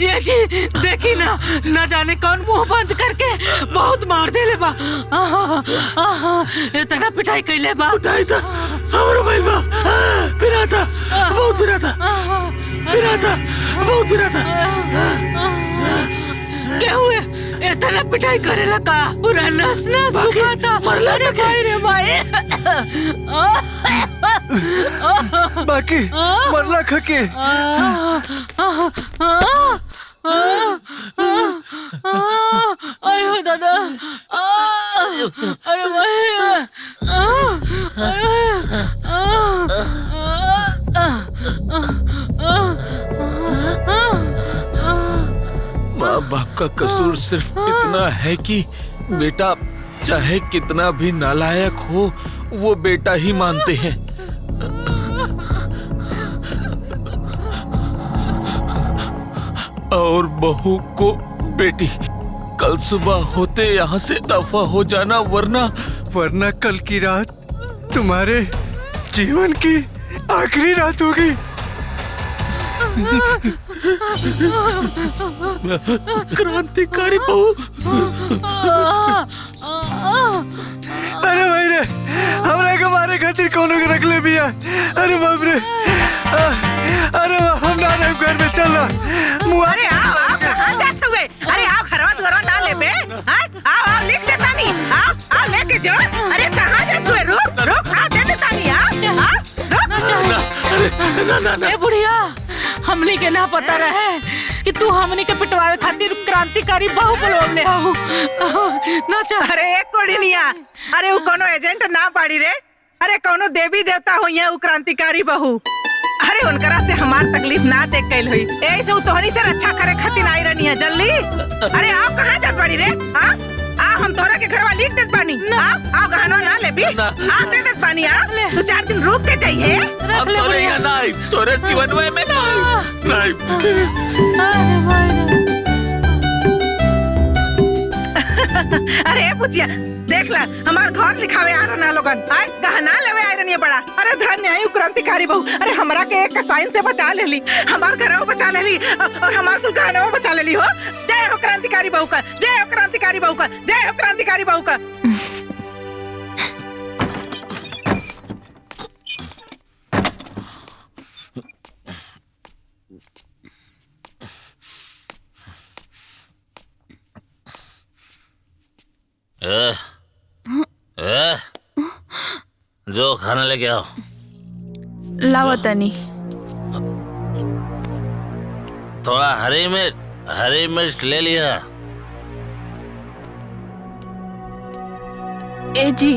ये जी देखी ना, न जाने कौन मुंह बंद करके बहुत मार देले बा। इतना पिटाई कैले बा। पिटाई था हमरो भाई बा, पिरा था बहुत पिरा था, पिरा था बहुत पिरा था। क्या हुए? इतना पिटाई करेला का? पूरा नस नस दुखाता। मरला अरे भाई रे भाई। बाकी मरला खके। आयो दादा। अरे भाई। माँ बाप का कसूर सिर्फ इतना है कि बेटा चाहे कितना भी नालायक हो वो बेटा ही मानते हैं। और बहू को बेटी। कल सुबह होते यहाँ से दफा हो जाना, वरना कल की रात तुम्हारे जीवन की आखिरी रात होगी। क्रांतिकारी बहू। अरे भाई रे, हमरा के मारे खातिर कोनो के रख ले बिया। अरे बाप रे। अरे हम ना रहे घर में, चल अरे आओ कहाँ जाते हुए? अरे आओ घरवा दुआरा ना ले बे। आओ लिख देता नहीं। आओ लेके जो। अरे कहाँ जाते हुए? रुक दे देता नहीं। रुक। ए बुढ़िया, हमनी के ना पता रहे कि तू हमनी के पिटवावे खातिर क्रांतिकारी बहू बोलवले हो। ना चल। अरे एक कोड़िनिया, अरे वो कोनो एजेंट ना पाड़ी रे। अरे कोनो देवी देवता हो यहाँ क्रांतिकारी बहू। अरे उनकरा से हमार तकलीफ ना देख कैल हुई। ऐसे तोहनी से रक्षा करे खातिर आई रहनी है जल्दी। अरे आप कहाँ जात बाड़ी रे? हम तोरा के घरवा लिख देत बानी। आओ गहनवा ना ले भी। आप दे देत बानी। तू 4 दिन रुक के जाइए। अब तोरे यहाँ नहीं, तोरे सिवनवे में नहीं। अरे पूछिया देख ला, हमार घर लिखावे आ रहा लोगन। गहना लेवे आ रही बड़ा। अरे धन्य है क्रांतिकारी बहू। अरे हमरा के एक साइन से बचा ले ली, हमार घर बचा ले ली और हमार कुल गहना बचा ले ली हो। जय हो क्रांतिकारी बहू का, जय हो क्रांतिकारी बहू का, जय हो क्रांतिकारी बहू का। जो खाना लेके आओ। लावतनी। थोड़ा हरी मिर्च ले लिया। ए जी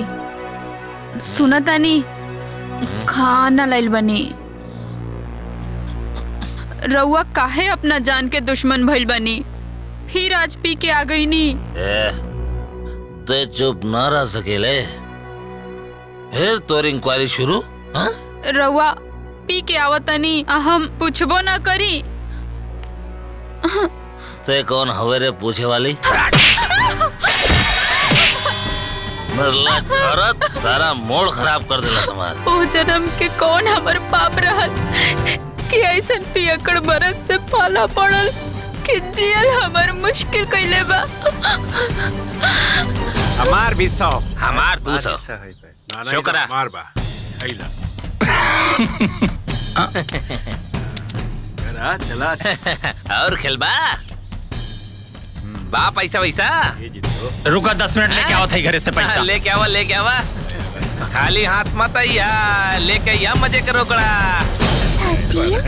सुनतानी, खाना लाइल बनी। रउआ काहे अपना जान के दुश्मन भइल बनी? फिर आज पी के आ गई नी। ते चुप ना रह सकेले, फिर तोर इंक्वायरी शुरू। रउआ पी के आवतनी, हम पूछबो ना करी। ते कौन हवे रे पूछे वाली? मरला औरत, सारा मूड खराब कर देला समार। ओ जन्म के कौन हमर पाप रहल कि ऐसन पियकड़ बरत से पाला पड़ल कि जियल हमर मुश्किल कइले बा। हमार भी 100, हमार 200। शुक्र। चला और खेलबा बा पैसा वैसा रुका 10 मिनट लेके आओ थे घरे से पैसा। लेके आवा खाली हाथ मत आइया, लेके आइया मजे करो कड़ा। 13,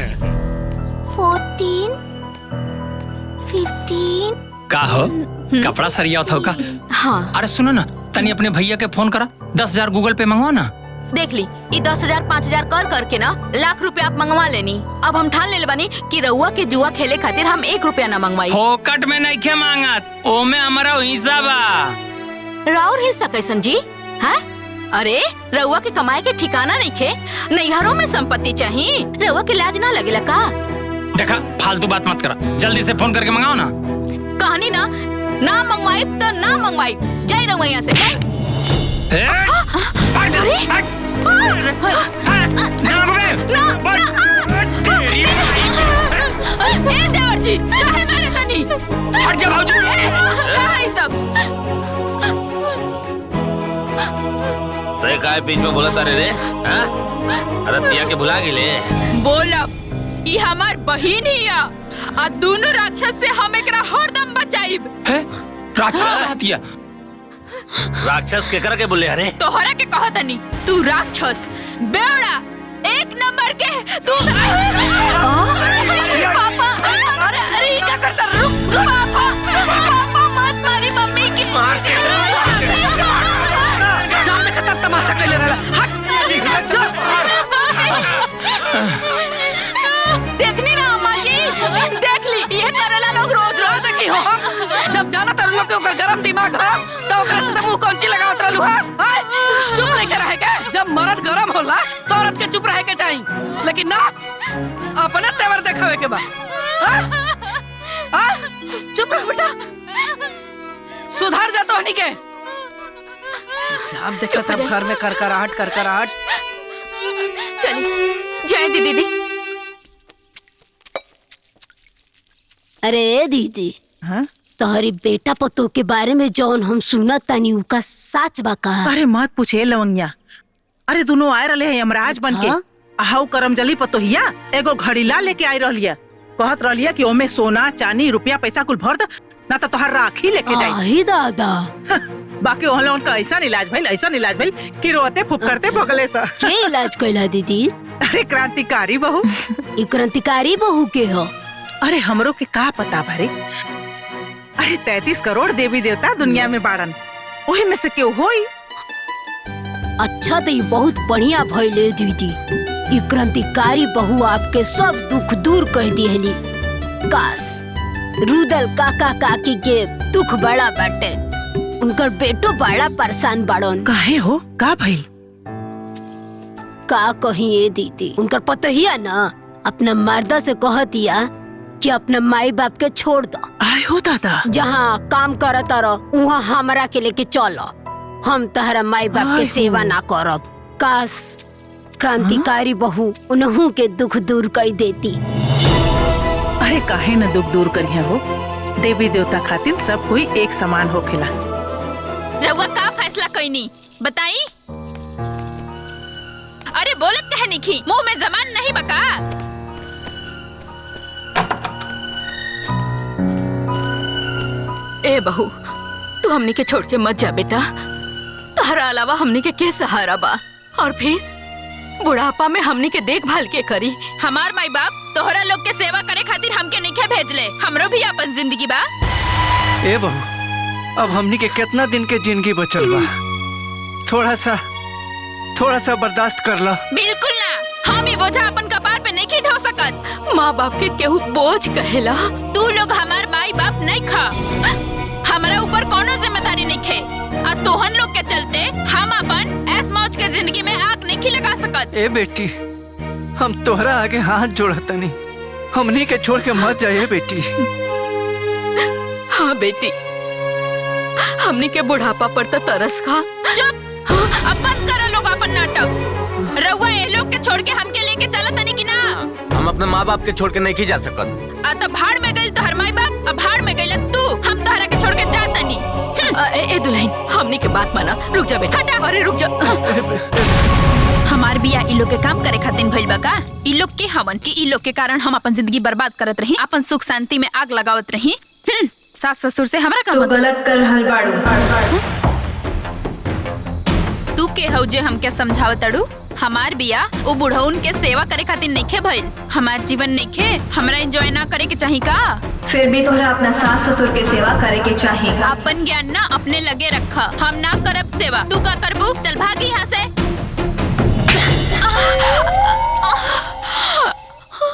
14, 15। का हो कपड़ा सरिया था का? हाँ। अरे सुनो ना, तनी अपने भैया के फोन करा, 10,000 गूगल पे मंगवा ना। देख ली ये 10,000 5,000 कर करके ना लाख रुपया आप मंगवा लेनी। अब हम ठान ले बानी कि रउआ के जुआ खेले खातिर हम 1 रुपया ना मंगवाई। फोकट में नहीं खे मांगत, ओमे हमारा हिस्सा बा। राउर हिस्सा कैसन जी? हैं? अरे रउआ के कमाए के ठिकाना नहीं खे, नैहरों में संपत्ति चाहिए, रउआ के लाज ना लगेला का? देखा फालतू बात मत करा, जल्दी से फोन करके मंगाओ ना। कहानी ना मंगवाई तो ना मंगवाई, जाई रउआ यहाँ से जाई। देवर जी काहे मारे तनी? हट जा भाऊजी। कहां है सब? ते काय बीच में बोला तारे रे? हां? रतिया के भुला गेले। बोलब ई हमार बहिन ही आ, आ दोनों राक्षस से हम एकरा हरदम बचाइब। है? राक्षस कहा दिया? राक्षस के करके बोले अरे? तोहरा के कहतनी तू राक्षस बेवड़ा 1 नंबर के तू। पापा अरे ये क्या करता? रुक पापा मत मारी मम्मी की। मार के सामने खतर तमाशा कैले रहला। हट जी चल। देखनी ना अम्मा जी, देख ली ये करेला लोग रोज रोज। देखी हो जब जाना तर लोग के ओकर गरम दिमाग हो तो ओकरा से मुंह कौंची लगावत रहलू हा? चुप नहीं के रहे के? जब मर्द गरम होला तो औरत के चुप रहे के चाहिए, लेकिन ना अपने तेवर देखावे के बा। चुप रह बेटा, सुधार जा तो हनी के। जब देखो तब घर में करकराहट। चलिए जय दीदी। अरे दीदी, तोहरी बेटा पतो के बारे में जौन हम सुनत तानी उ का सच बा का? अरे मत पूछे लवंगिया। अरे दोनों आए रहे हैं यमराज बन के। हाउ करमजली पतोहिया एगो घड़ीला लेके आई रहलिया, कहत रहलिया कि ओमे सोना चांदी रुपया पैसा कुल भर द, ना तो तोहर राखी लेके जाई। आही दादा। बाकी ओहन लोगन का ऐसा इलाज भइल कि रोते फुफकरते भगले सा। के इलाज कइला दीदी? अरे क्रांतिकारी बहू। ई क्रांतिकारी बहू के हो? अरे हमरो के का पता भरे। अरे 33 करोड़ देवी देवता दुनिया में बाड़न, ओही में से क्यों होई? अच्छा तो ये बहुत बढ़िया भइले दीदी। ई क्रांतिकारी बहू आपके सब दुख दूर कर दिहली। काश रुदल काका काकी के दुख बड़ा बाटे, उनकर बेटो बड़ा परेशान बाड़न। काहे हो? का भइल? का कहिए दीदी, उनकर पतोहिया ना अपना मर्दा से कहतिया कि अपना माई बाप के छोड़ दो। आए हो दादा। जहाँ काम करत रहो वहाँ हमरा के लेके चलो, हम तहरा माई बाप के सेवा ना करब। काश क्रांतिकारी बहू उन्हों के दुख दूर कर देती। अरे काहे न दुख दूर करिया हो, देवी देवता खातिर सब कोई एक समान होखेला। रउआ का फैसला कइनी बताई? अरे बोलत कहे निखी, मुंह में जबान नहीं बका? ए बहू तू हमनी के छोड़ के मत जा बेटा, तहरा अलावा हमनी के सहारा बा, और फिर बुढ़ापा में हमनी के देखभाल के करी। हमार माई बाप तोहरा लोग के सेवा करे खातिर हमके नहीं भेजले, हमरो भी अपन जिंदगी बा। ए बहू अब हमनी के कितना दिन के जिंदगी बचल बा, थोड़ा सा बर्दाश्त कर ला। बिल्कुल ना, हम ही बोझा अपन कपार पे नहीं ढो सकत। माँ बाप के केहू बोझ कहेला, तू लोग हमार माई बाप नहीं खा, हमारा ऊपर कोनो जिम्मेदारी नहीं खे, और तोहन लोग के चलते हम अपन ऐस मौज के जिंदगी में आग नहीं लगा सकत। ए बेटी हम तोहरा आगे हाथ जोड़तनी, हमनी के छोड़ के मत जाइए बेटी। हाँ बेटी, हमनी के बुढ़ापा पर तो तरस खा। चुप, अब बंद करो लोग अपन नाटक। रउआ ये लोग के छोड़ के हमके लेके चला तनी कि ना? हम अपने माँ बाप के छोड़ के नहीं जा सकत। आ तो भाड़ में गइल तोहर माई बाप, अब भाड़ में गइल तू, हम तोहरा के छोड़ के जाता नहीं। ए दुल्हन हमनी के बात माना, रुक जा बेटा। अरे रुक जा। हमारे हमार बिया इ लोग के काम करे खातिर भइल बा का? इ लोग के हमन कि इ लोग के कारण हम अपन जिंदगी बर्बाद करत रही, अपन सुख शांति में आग लगावत रही। सास ससुर से हमरा का तो गलत कर रहल बाड़ू। तू के हौ जे हमके समझावत अड़ू? हमार बिया वो बुढ़उन के सेवा करे खातिर नइखे भइल। हमार जीवन नइखे हमरा एंजॉय ना करे के चाही का? फिर भी तोहरा अपना सास ससुर के सेवा करे के चाही। अपन ज्ञान ना अपने लगे रखा, हम ना करब सेवा। तू का करबू? चल भाग यहाँ से।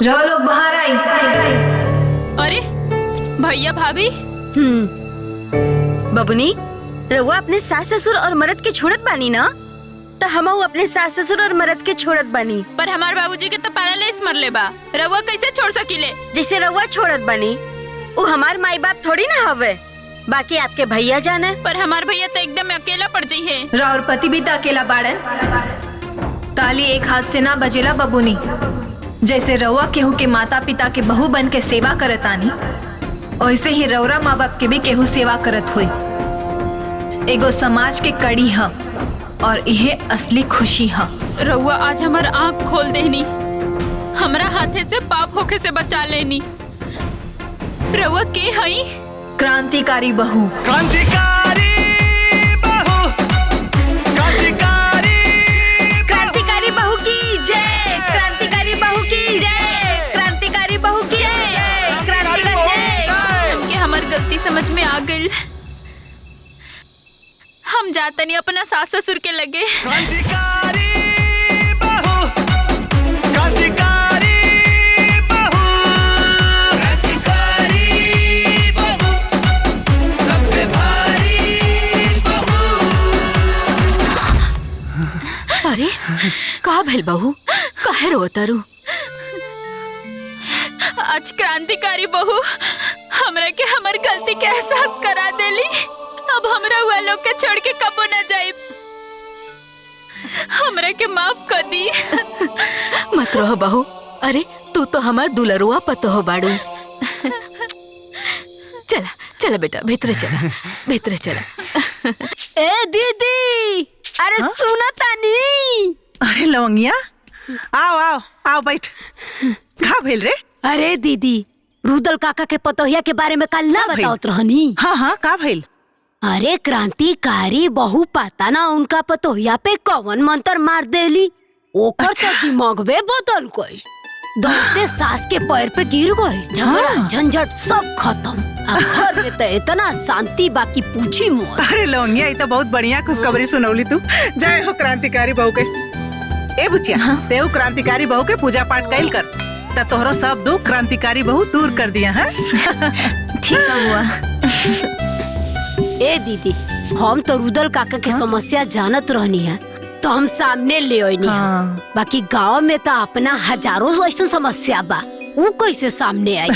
रहो लोग बाहर आई। अरे भैया भाभी। बबुनी, रउआ अपने सास ससुर और मर्द के छोड़त बानी ना? तो हम अपने सास ससुर और मर्द के छोड़त बानी। पर हमार बाबूजी के तो पैरालाइज मरले बा, रउआ कैसे छोड़ सकीले? जैसे रउआ छोड़त बानी, वो हमार माई बाप थोड़ी ना हवे, बाकी आपके भैया जाने। पर हमार भैया तो एकदम अकेला पड़ जाई है। राउर पति भी तो अकेला बाड़न। ताली एक हाथ से ना बजेला बबुनी। जैसे रउआ केहू के माता पिता के बहू बन के सेवा करतानी, वैसे ही रउरा माँ बाप के भी केहू सेवा करत हुई। एगो समाज के कड़ी है और यही असली खुशी है। रउआ आज हमार आँख खोल देनी, हमरा हाथे से पाप होके से बचा लेनी। रउआ के हई? क्रांतिकारी बहू। क्रांतिकारी बहू, क्रांतिकारी क्रांतिकारी बहू की जय, क्रांतिकारी बहू की जय, क्रांतिकारी बहू की जय, क्रांतिकारी जय। हमके हमार गलती समझ में आ गई। हम जातनी अपना सास ससुर के लगे। क्रांतिकारी बहू, क्रांतिकारी बहू, क्रांतिकारी बहू, सब पे भारी बहू। अरे का भइल बहू, काहे रोतारू? आज क्रांतिकारी बहू हमरा के हमार गलती के एहसास करा देली। अब हमरा हुआ लोग के छोड़ के कबो न जाइब। हमरा के माफ कर दी। मत रहो बहू। अरे तू तो हमार दुलरुआ पतो हो बाड़ू। चला चला बेटा, भीतर चला, भीतर चला। ए दीदी, अरे सुनो तानी। अरे लवंगिया, आओ आओ आओ बैठ। का भेल रे? अरे दीदी, रुदल काका के पतोहिया के बारे में कल ना बताओत रहनी। हाँ हाँ, का भेल? अरे क्रांतिकारी बहू पता ना उनका पतोहिया पे कौन मंत्र मार देली। ओकर तो दिमागवे बदल गई। दौड़ते सास के पैर पे गिर गए। झगड़ा झंझट सब खत्म। अब घर में तो इतना शांति बाकी पूछी मोर। अरे लौंगिया, ये तो बहुत बढ़िया खुशखबरी सुनौली तू। जय हो क्रांतिकारी बहू के। ए बुचिया, तेहू क्रांतिकारी बहू के पूजा पाठ कैल कर, त तोहरो सब दुख क्रांतिकारी बहू दूर कर दिया है। ठीक हुआ। ए दीदी, हम तो रुदल काका के समस्या जानत रहनी है, तो हम सामने ले आईनी है। बाकी गांव में तो अपना हजारों ऐसा समस्या बा, वो कैसे सामने आई?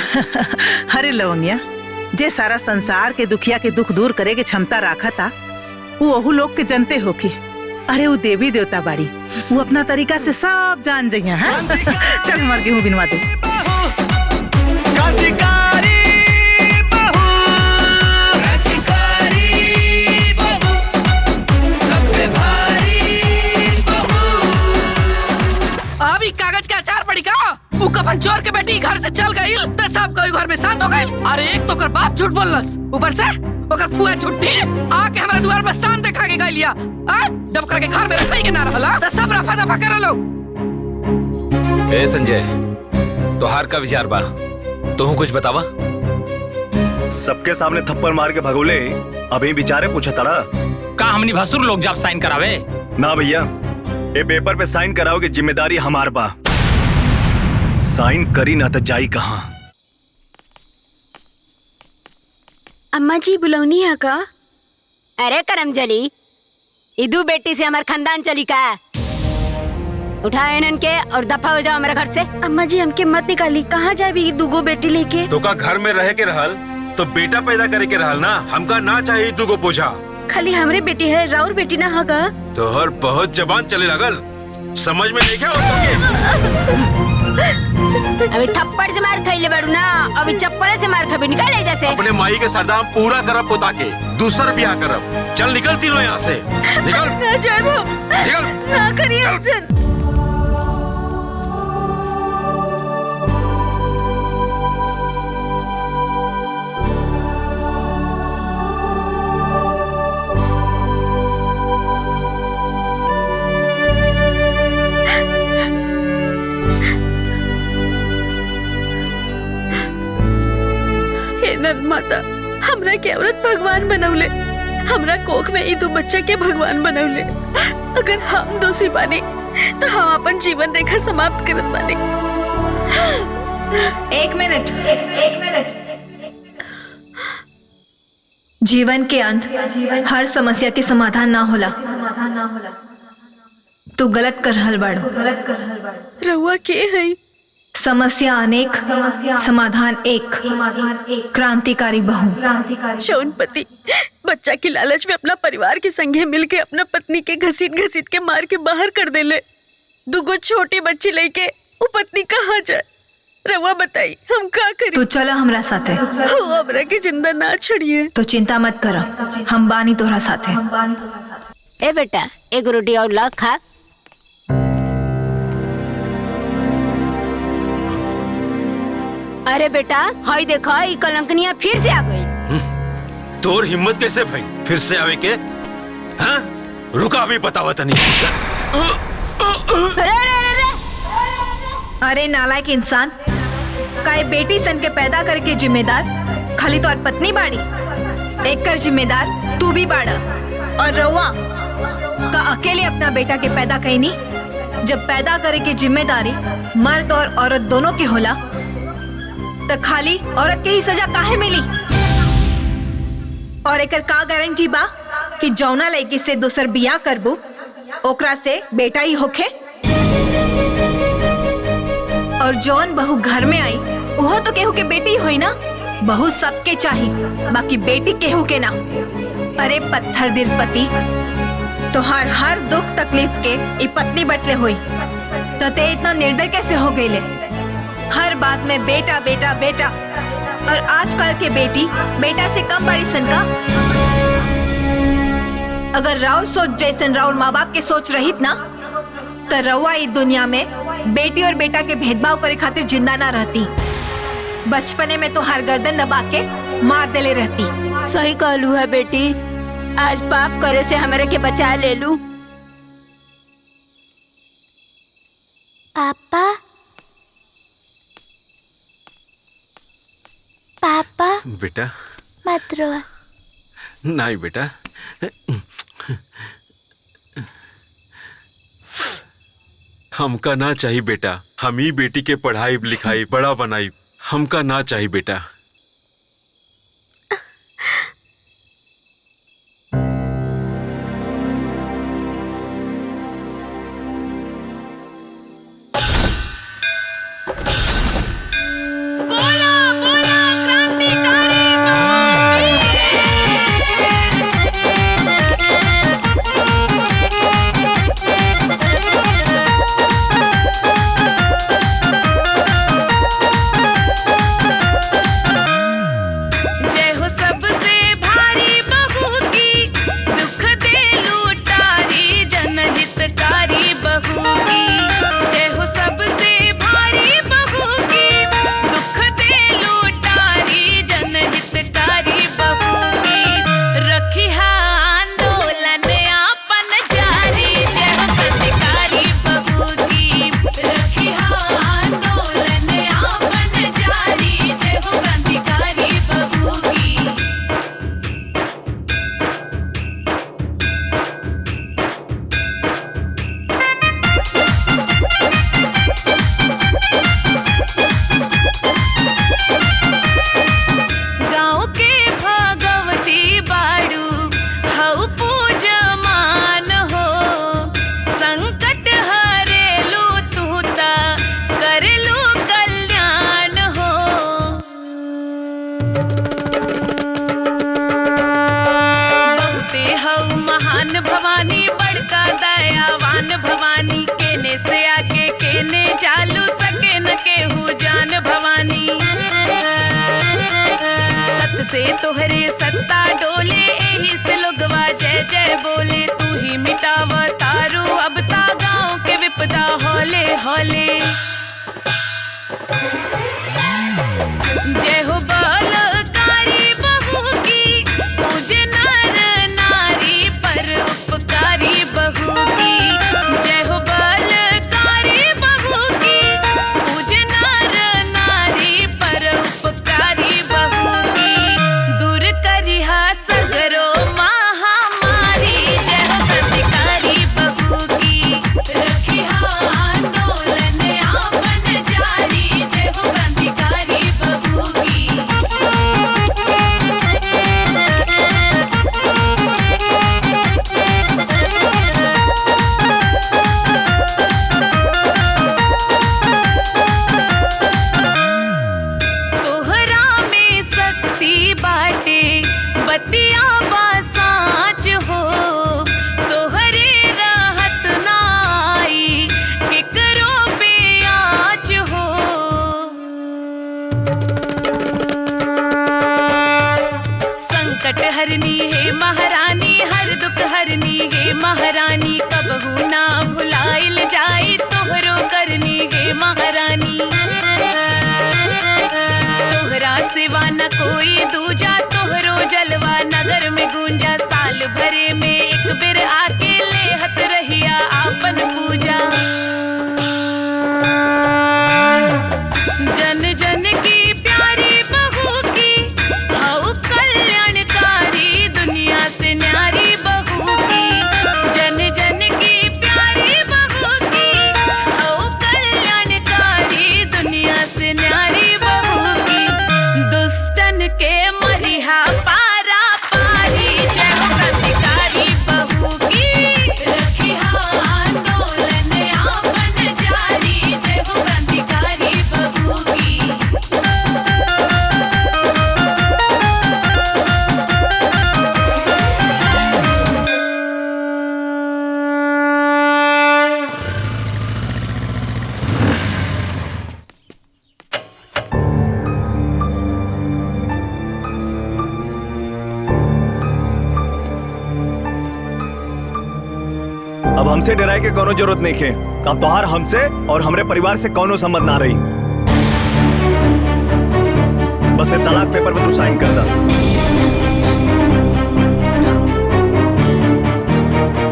अरे लवंगिया, जे सारा संसार के दुखिया के दुख दूर करे के क्षमता रखा था, वो ओहू लोग के जनते होके। अरे वो देवी देवता बाड़ी, वो अपना तरीका से सब जान जाइए। चल हमार गेहूं बिनवा दे। क्रांतिकारी बहू, क्रांतिकारी बहू, सब पे भारी बहू। अब ई कागज का अचार पड़ी का? ऊ कफन चोर के बेटी घर से चल गई, तो सब कोई घर में साथ हो गए। अरे एक तो कर बाप झूठ बोललस, ऊपर से ओकर फुआ झूठी आके हमारे द्वार पर शान देखा के गई लिया। जब करके घर में रखई के ना रहला, तो सब रफा दफा कर लोग। ए संजय, तोहार का विचार बा? तू कुछ बतावा। सबके सामने थप्पड़ मार के भगोले, अभी विचारे पूछा तड़ा का हमनी भसुर लोग जब साइन करावे? ना भैया, ये पेपर पे साइन कराओगे जिम्मेदारी हमार बा। साइन करी ना तो जाई कहाँ। अम्मा जी बुलौनी है का? अरे करमजली, इदू बेटी से हमार खानदान चली का? उठाओ इनन के और दफा हो जाओ हमारे घर से। अम्मा जी हमके मत निकाली, कहाँ जाबी दुगो बेटी लेके? तो का घर में रह के रहल तो बेटा पैदा करे के रहल ना। हमका ना चाहिए तू को पूछा। खाली हमरे बेटी है, राउर बेटी ना होगा। तो हर बहुत जबान चले लगल, समझ में नहीं क्या होता? अभी थप्पड़ से मार खाइले बाड़ू ना, अभी चप्पल से मार खाबी। निकल ले जैसे। अपने माई के सरदाम पूरा करब पोता के, दूसर ब्याह करब। चल निकल तीनों यहाँ से, निकल। ना जाए निकल, ना करिए। नंद माता हमरा के औरत भगवान बनौले, हमरा कोख में ई दो बच्चा के भगवान बनौले। अगर हम दोषी बानी तो हम अपन जीवन रेखा समाप्त करत बानी। एक मिनट। जीवन के अंत हर समस्या के समाधान ना होला। तू गलत कर रहल बाड़ू। रउआ के है? समस्या अनेक, समाधान एक। क्रांतिकारी बहू। जौन पति बच्चा की लालच में अपना परिवार के संगे मिलके अपना पत्नी के घसीट घसीट के मार के बाहर कर देले। दुगो छोटी बच्ची लेके वो पत्नी कहाँ जाए? रवा बताई हम का करी? तू चला हमरा साथे। हो हमरा के जिंदा ना छोड़िए। तो चिंता मत कर, हम बानी तोहरा साथे। ए बेटा एक रोटी और ला खा। अरे बेटा हाय देखा ई कलंकनिया फिर से आ गई। तोर हिम्मत कैसे भाई फिर से आवे के? हाँ? रुका भी बतावा तनी। अरे नालायक इंसान, काहे बेटी सन के पैदा करके जिम्मेदार खाली तोर पत्नी बाड़ी, एक कर जिम्मेदार तू भी बाड़ा। और रउआ का अकेले अपना बेटा के पैदा कईनी। जब पैदा करे के जिम्मेदारी मर्द और औरत दोनों के होला तो खाली औरत के ही सजा काहे मिली? और एकर का गारंटी बा कि जौना लड़की से दूसर बियाह करबू ओकरा से बेटा ही होखे? और जौन बहू घर में आई वो तो केहू के बेटी होई ना। बहू सबके चाहिए, बाकी बेटी केहू के ना। अरे पत्थर दिल पति, तो हर दुख तकलीफ के ई पत्नी बटले हुई तो ते इतना निर्दय कैसे हो गईले? हर बात में बेटा बेटा बेटा। और आजकल के बेटी बेटा से कम बड़ी सन का? अगर राउर सोच जैसन राउर माँ बाप के सोच रहित ना तो रउआ इस दुनिया में बेटी और बेटा के भेदभाव करे खातिर जिंदा ना रहती। बचपने में तो हर गर्दन दबा के मार देले रहती। सही कहलू है बेटी, आज पाप करे से हमारे के बचा ले लू। पापा पापा बेटा मत रो। नहीं बेटा, हमका ना चाहिए बेटा। हम ही बेटी के पढ़ाई लिखाई बड़ा बनाई, हमका ना चाहिए बेटा। से तोहरे सत्ता डोले, एही से लोगवा जय जय बोले। तू ही मिटावा तारू अब ता गाँव के विपदा हौले हौले। जय हो बलकारी बहू की, पूजे नर नारी पर उपकारी बहू की। जय हो बलकारी बहू की, पूजे नर नारी पर उपकारी बहू की। करनी है महारानी, हर दुख हरनी है महारानी, कबहू ना भुलाइल जाई तोहरो करनी है महारानी। तोहरा सिवा न कोई दूजा, तोहरो जलवा नगर में गूंजा, साल भरे में एक बेर आके लेहत रहिया आपन पूजा। जन जन की प्यारी बहू की हऊ कल्याणकारी, दुनिया से न्यारी बहू की। जन जन की प्यारी बहू की हऊ कल्याणकारी, दुनिया से न्यारी बहू की। दुष्टन के मरिहा पारा पारी, जय हो क्रांतिकारी बहू की। रखिहा आंदोलन आपन जारी, जय हो क्रांतिकारी बहू की। अब हमसे डराए के कोनो जरूरत नहीं है। अब तोहार हमसे और हमरे परिवार से कोनो संबंध ना रही। बस ये तलाक पेपर में तू साइन कर दा।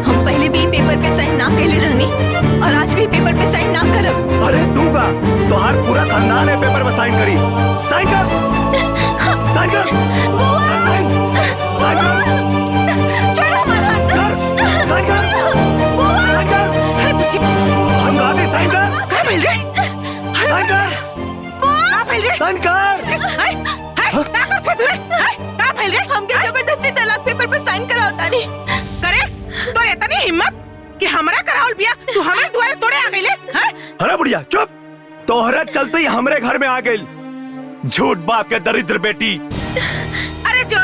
हम पहले भी पेपर पे साइन ना कैले रहनी और आज भी पेपर पे साइन ना करब। अरे दूंगा, तोहार पूरा खानदान है पेपर में साइन करी। साइन कर, साइन कर, साइन, साइन कर, छोड़ो हमारा हाथ। साइन कर, साइन कर। अरे बुच्ची, हम गाते साइन कर, क्या मिल रहा है? साइन कर, क्या मिल रहा है? साइन कर। क्या करते तू रे? क्या मिल रहा है? हमके जबरदस्ती तलाक पेपर पे साइन कराओ तानी। करे तो इतनी हिम्मत कि हमरा करावल बिया तू हमरे दुआरे तोड़े आ गइले? हैं? अरे बुढ़िया चुप, तोहरा चलते ही हमरे घर में आ गई झूठ बाप के दरिद्र बेटी। अरे जो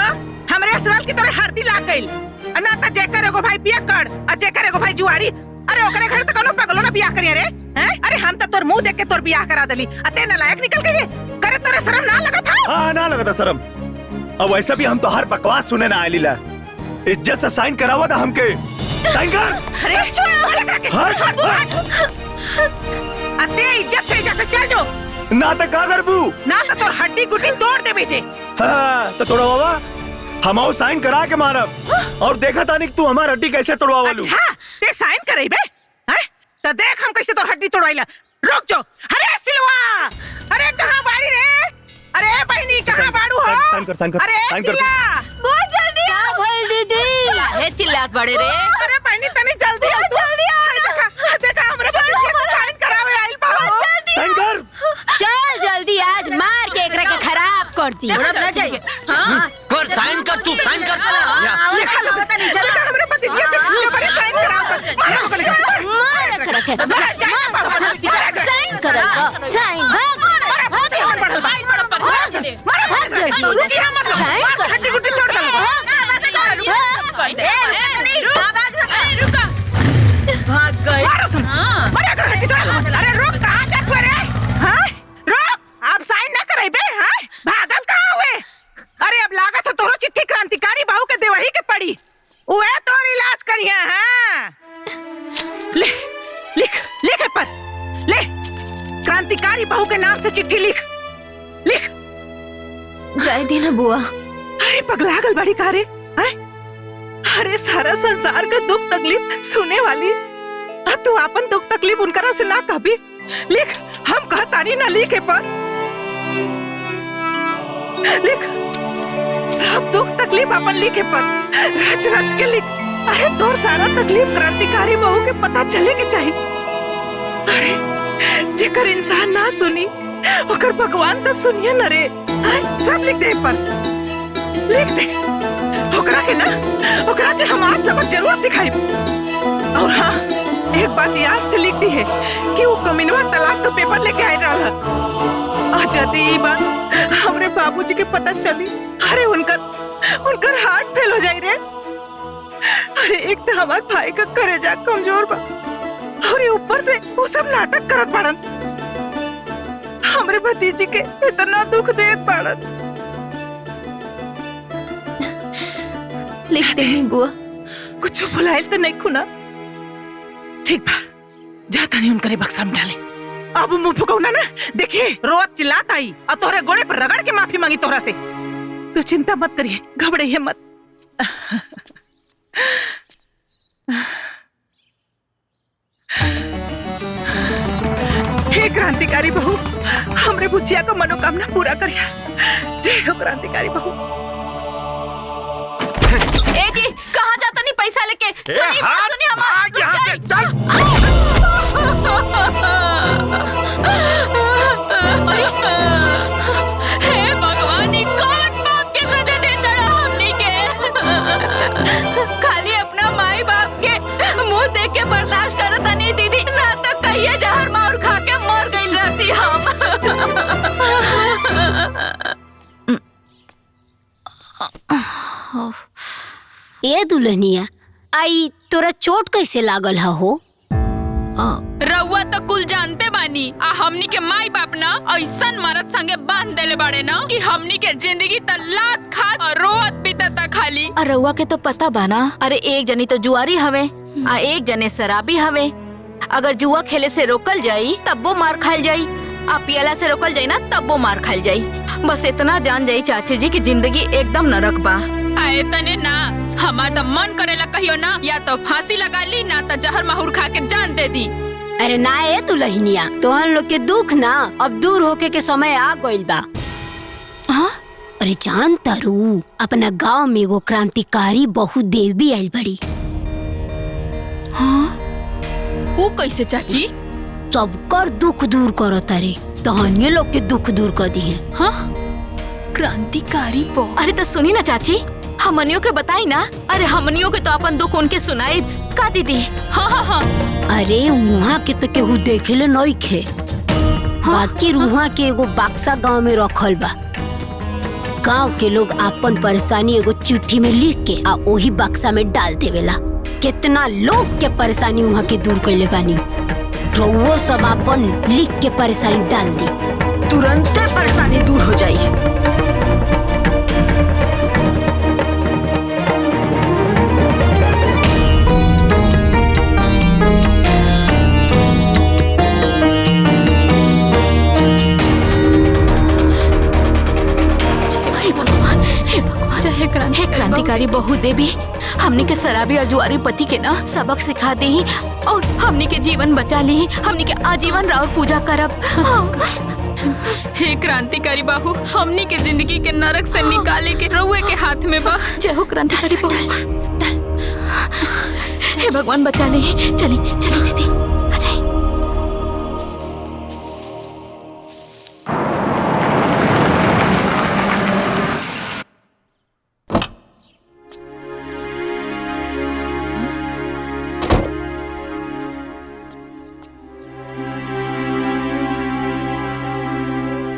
हमरे असराल की तरह हरदी लाग गइल। ना त जेकर एगो भाई बिया कर आ जेकर एगो भाई जुआड़ी। अरे ओकरे घर त कोनो पगलो ना बिया करिए रे। हैं? अरे हम त तोर मुंह देख के तोर बियाह करा देली। अते नालायक निकल गइले। करे तोरे शर्म ना लगा था? हाँ ना लगा था शर्म। अब वैसे भी हम तो हर बकवास सुने ना आइली ला। इज्जत से साइन करावा था हमके। साइन कर। अरे छोड़ लगा के। हट। अते इज्जत से चल जो। ना तो का करबू? ना तो तोर हड्डी गुड्डी तोड़ दे बेचे। हाँ तो तोड़ा बाबा हम साइन करा के मारब और देखा तानी तू हमार हड्डी कैसे तोड़वा लू। अच्छा ते साइन करे बे? हैं? तो देख हम कैसे तोर हड्डी तोड़वाइला। रुक जो। अरे सिलवा, अरे कहाँ बाड़ी रे? अरे बहनी कहाँ बाड़ू हो? साइन कर, साइन कर, अरे साइन कर। सिला, बहुत जल्दी आओ भाई दीदी। काहे चिल्लात बड़े रे? अरे बहनी तनी जल्दी आ, जल्दी आओ। देखा हमरे पति कैसे साइन करावे आइल बा। साइन कर। चल जल्दी आज मार के एकरा के खराब करती। ना जाइए। हाँ कर साइन कर, तू साइन कर। लिखा लो पता नहीं चला हमरे पति कैसे पेपर साइन करावे। मारो को लेके मार एकरा के साइन कर साइन हड्डी गुड्डी तोड़ दो। भाग गए। अरे रुक, कहाँ देखो रे? हाँ? रुक, आप साइन ना करे बे। हाँ? भागत कहाँ हुए? अरे अब लागत है तोरो चिट्ठी क्रांतिकारी बहू के देवही के पड़ी। उहे तोर इलाज करिया। हाँ? ले, लिख पर, ले, क्रांतिकारी बहू के नाम से चिट्ठी लिख। जाए दी ना बुआ। अरे पगला गल बड़ी कारे। अरे सारा संसार का दुख तकलीफ सुने वाली तू अपन दुख तकलीफ उनकरा से ना कहबी। लिख, हम कहतानी ना लिखे पर लिख। सब दुख तकलीफ अपन लिखे पर रच रच के लिख। अरे तोर सारा तकलीफ क्रांतिकारी बहू के पता चले के चाहिए। अरे जेकर इंसान ना सुनी ओकर भगवान तो सुनिए न रे। सब लिख दे पर, लिख दे। ओकरा के हम आज सबक जरूर सिखाई। और हाँ, एक बात याद से लिख दी है कि वो कमीनवा तलाक का पेपर लेके आए रहा। और यदि ये बात हमरे बाबूजी के पता चली, अरे उनकर हार्ट फेल हो जाए रे। अरे एक तो हमारे भाई का करेजा कमजोर बा और ऊपर से वो सब नाटक करत पड़न। हमरे भतीजी के इतना दुख देत पड़न। लिख दे बुआ। कुछ भुलाइल तो नहीं खुना। ठीक बा, जाता नहीं उनकरे बक्सा में डाले। अब मुंह फुकौना ना, देखिए रोज चिल्लात आई और तोहरे गोड़े पर रगड़ के माफी मांगी तोहरा से। तू चिंता मत करिए, घबराइए मत। हे क्रांतिकारी बहू, हमरे बुचिया का मनोकामना पूरा करिया। जय हो क्रांतिकारी बहू। ए जी, कहाँ जाता नहीं पैसा लेके? सुनी बात, सुनी हे भगवान, ये कौन बाप के सजा देता रहा हमने के? खाली अपना माई बाप के मुंह देख के बर्दाश्त करता नहीं दीदी, ना तो कहिए जहर मार खा के मर गई रहती हम। ए दुल्हनिया, आई तोरा चोट कैसे लागल हो? रउआ तो कुल जानते बानी, आ हमनी के माई बाप ना ऐसन मरद संगे बांध देले बाड़े ना कि हमनी के जिंदगी त लात खात और रोवत बीतता खाली। और रउआ के तो पता बा ना, अरे एक जनी तो जुआरी हवे आ एक जने शराबी हवे। अगर जुआ खेले से रोकल जाई तब वो मार खाइल जाई, आ पियला से रोकल जाई ना तब वो मार खाइल जाई। बस इतना जान जाई चाची जी की जिंदगी एकदम नरक बा। आए तने ना, हमार तो मन करेला कहियो ना, या तो फांसी लगा ली ना तो जहर माहौर खा के जान दे दी। अरे ना ए दुल्हनिया, तोहन लोग के दुख ना अब दूर होके के समय आ गइल बा। हाँ? अरे जान तारू, अपना गांव में एगो क्रांतिकारी बहु देवी आइल बड़ी। हाँ? वो कैसे चाची? सबकर दुख दूर करो तारे, तहनिए लोग के दुख दूर कर दी है। हाँ? क्रांतिकारी बहु? अरे तो सुनी ना चाची, हमनियों के बताई ना। अरे हमनियों के तो अपन दुख उनके सुनाई का दीदी। हाँ हाँ हाँ। अरे वहाँ के तो केहू देखेले नहीं खे। हाँ? बाकी वहाँ के एगो बक्सा गांव में रखल बा। गांव के लोग अपन परेशानी एगो चिट्ठी में लिख के आ वही बक्सा में डाल देवेला। कितना लोग के परेशानी वहाँ के दूर कैले बानी। वो सब अपन लिख के परेशानी डाल दी, तुरंत परेशानी दूर हो जाई। हे क्रांतिकारी बहु देवी, हमने के शराबी और जुआरी पति के ना सबक सिखा दी और हमने के जीवन बचा ली। हमने के आजीवन राव पूजा करब। हे क्रांतिकारी बाहू, हमनी के जिंदगी के नरक से निकाले के रउए के हाथ में बा। जय हो क्रांतिकारी बहु। हे भगवान बचा ली। चली चली दीदी, आ जाइए।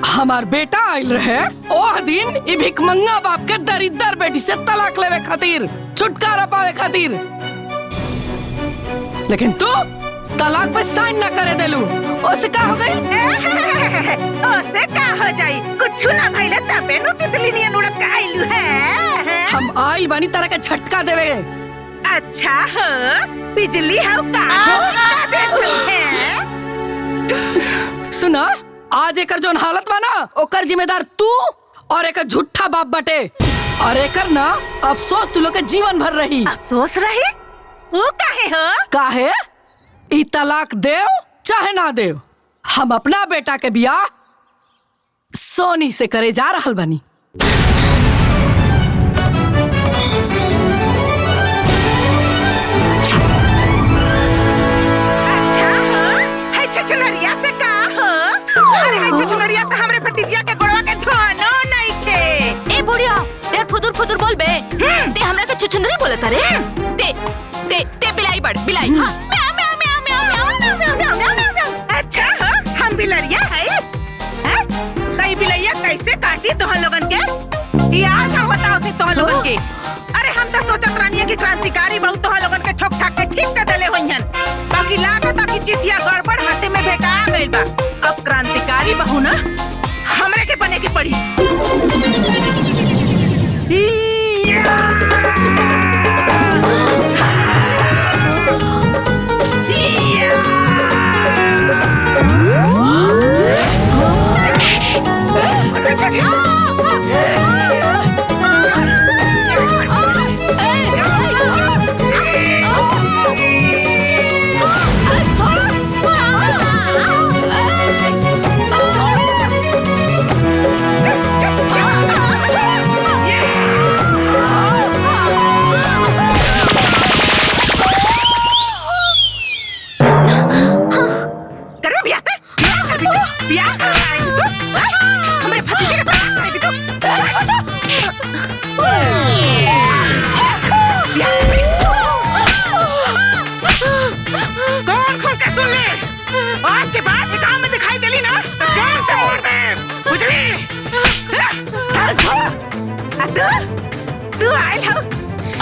हमार बेटा आयल रहे ओह दिन ई भिखमंगा बाप के दरिद्र बेटी से तलाक लेवे खातिर, छुटकारा पावे खातिर। लेकिन तू तलाक पे साइन न करे देलू। ओसे का हो गई? ओसे का हो जाई? कुछ ना भइले तबे नु तितली नियन उड़त के आइलू है। हम आइल बानी तरह के झटका देवे। अच्छा हो, बिजली हो का देखू है। सुना, आज एकर जोन हालत बा ना, ओकर जिम्मेदार तू और एक झूठा बाप बटे। और एकर ना अफसोस तू लोग के जीवन भर रही। अफसोस रही? वो काहे हो? काहे? ई तलाक देव चाहे ना देव, हम अपना बेटा के बियाह सोनी से करे जा रहल बनी। अच्छा हो, है छछनरिया से का हो? अरे है छछनरिया तो हमरे भतीजिया के गोड़वा के धोनो नहीं थे। ए बुढ़िया, देर फुदुर फुदुर बोल बे। ते हमरा के छुछुंदरी बोलत रे। ते बिलाई बड़ बिलाई। हाँ। अच्छा हो, हम बिलरिया है? तई बिलैया कैसे काटी तोहन लोगन के? ये आज हम बताओ थी तोहन लोगन के। अरे हम तो सोचत रानिया की क्रांतिकारी बहुत तोहन लोगन के ठोक ठाक के ठीक कर देले होइहन। बाकी लागत की चिट्ठिया गड़बड़ हाथे में भेटा गइल बा। अब क्रांतिकारी बहू ना हमरे के बने की पड़ी।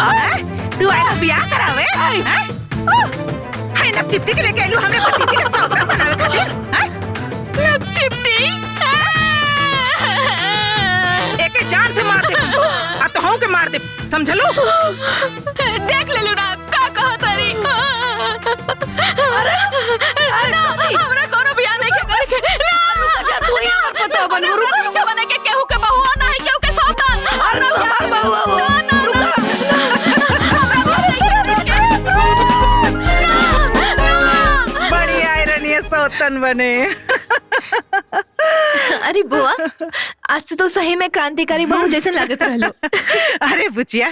तू आया ब्याह करावे नक चिपटी के लेके आइलू हमरे भतीजी के सौदा बनावे खातिर नक चिपटी एके जान से मार दे आ तो हूं के मार दे समझलो। देख ले लू ना का कहा तारी। अरे हमरा कोनो बियाह नहीं के करके ना तू ही हमर पता बन रुक के बने के केहू के बहू ना है केहू के सौतन और ना बहू ना सौतन बने। अरे बुआ आज तो सही में क्रांतिकारी बहू जैसे लागत रहलो। अरे बुचिया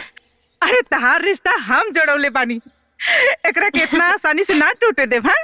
अरे तहार रिश्ता हम जोड़ौले बानी एकरा के इतना आसानी से ना टूटे दे भाई।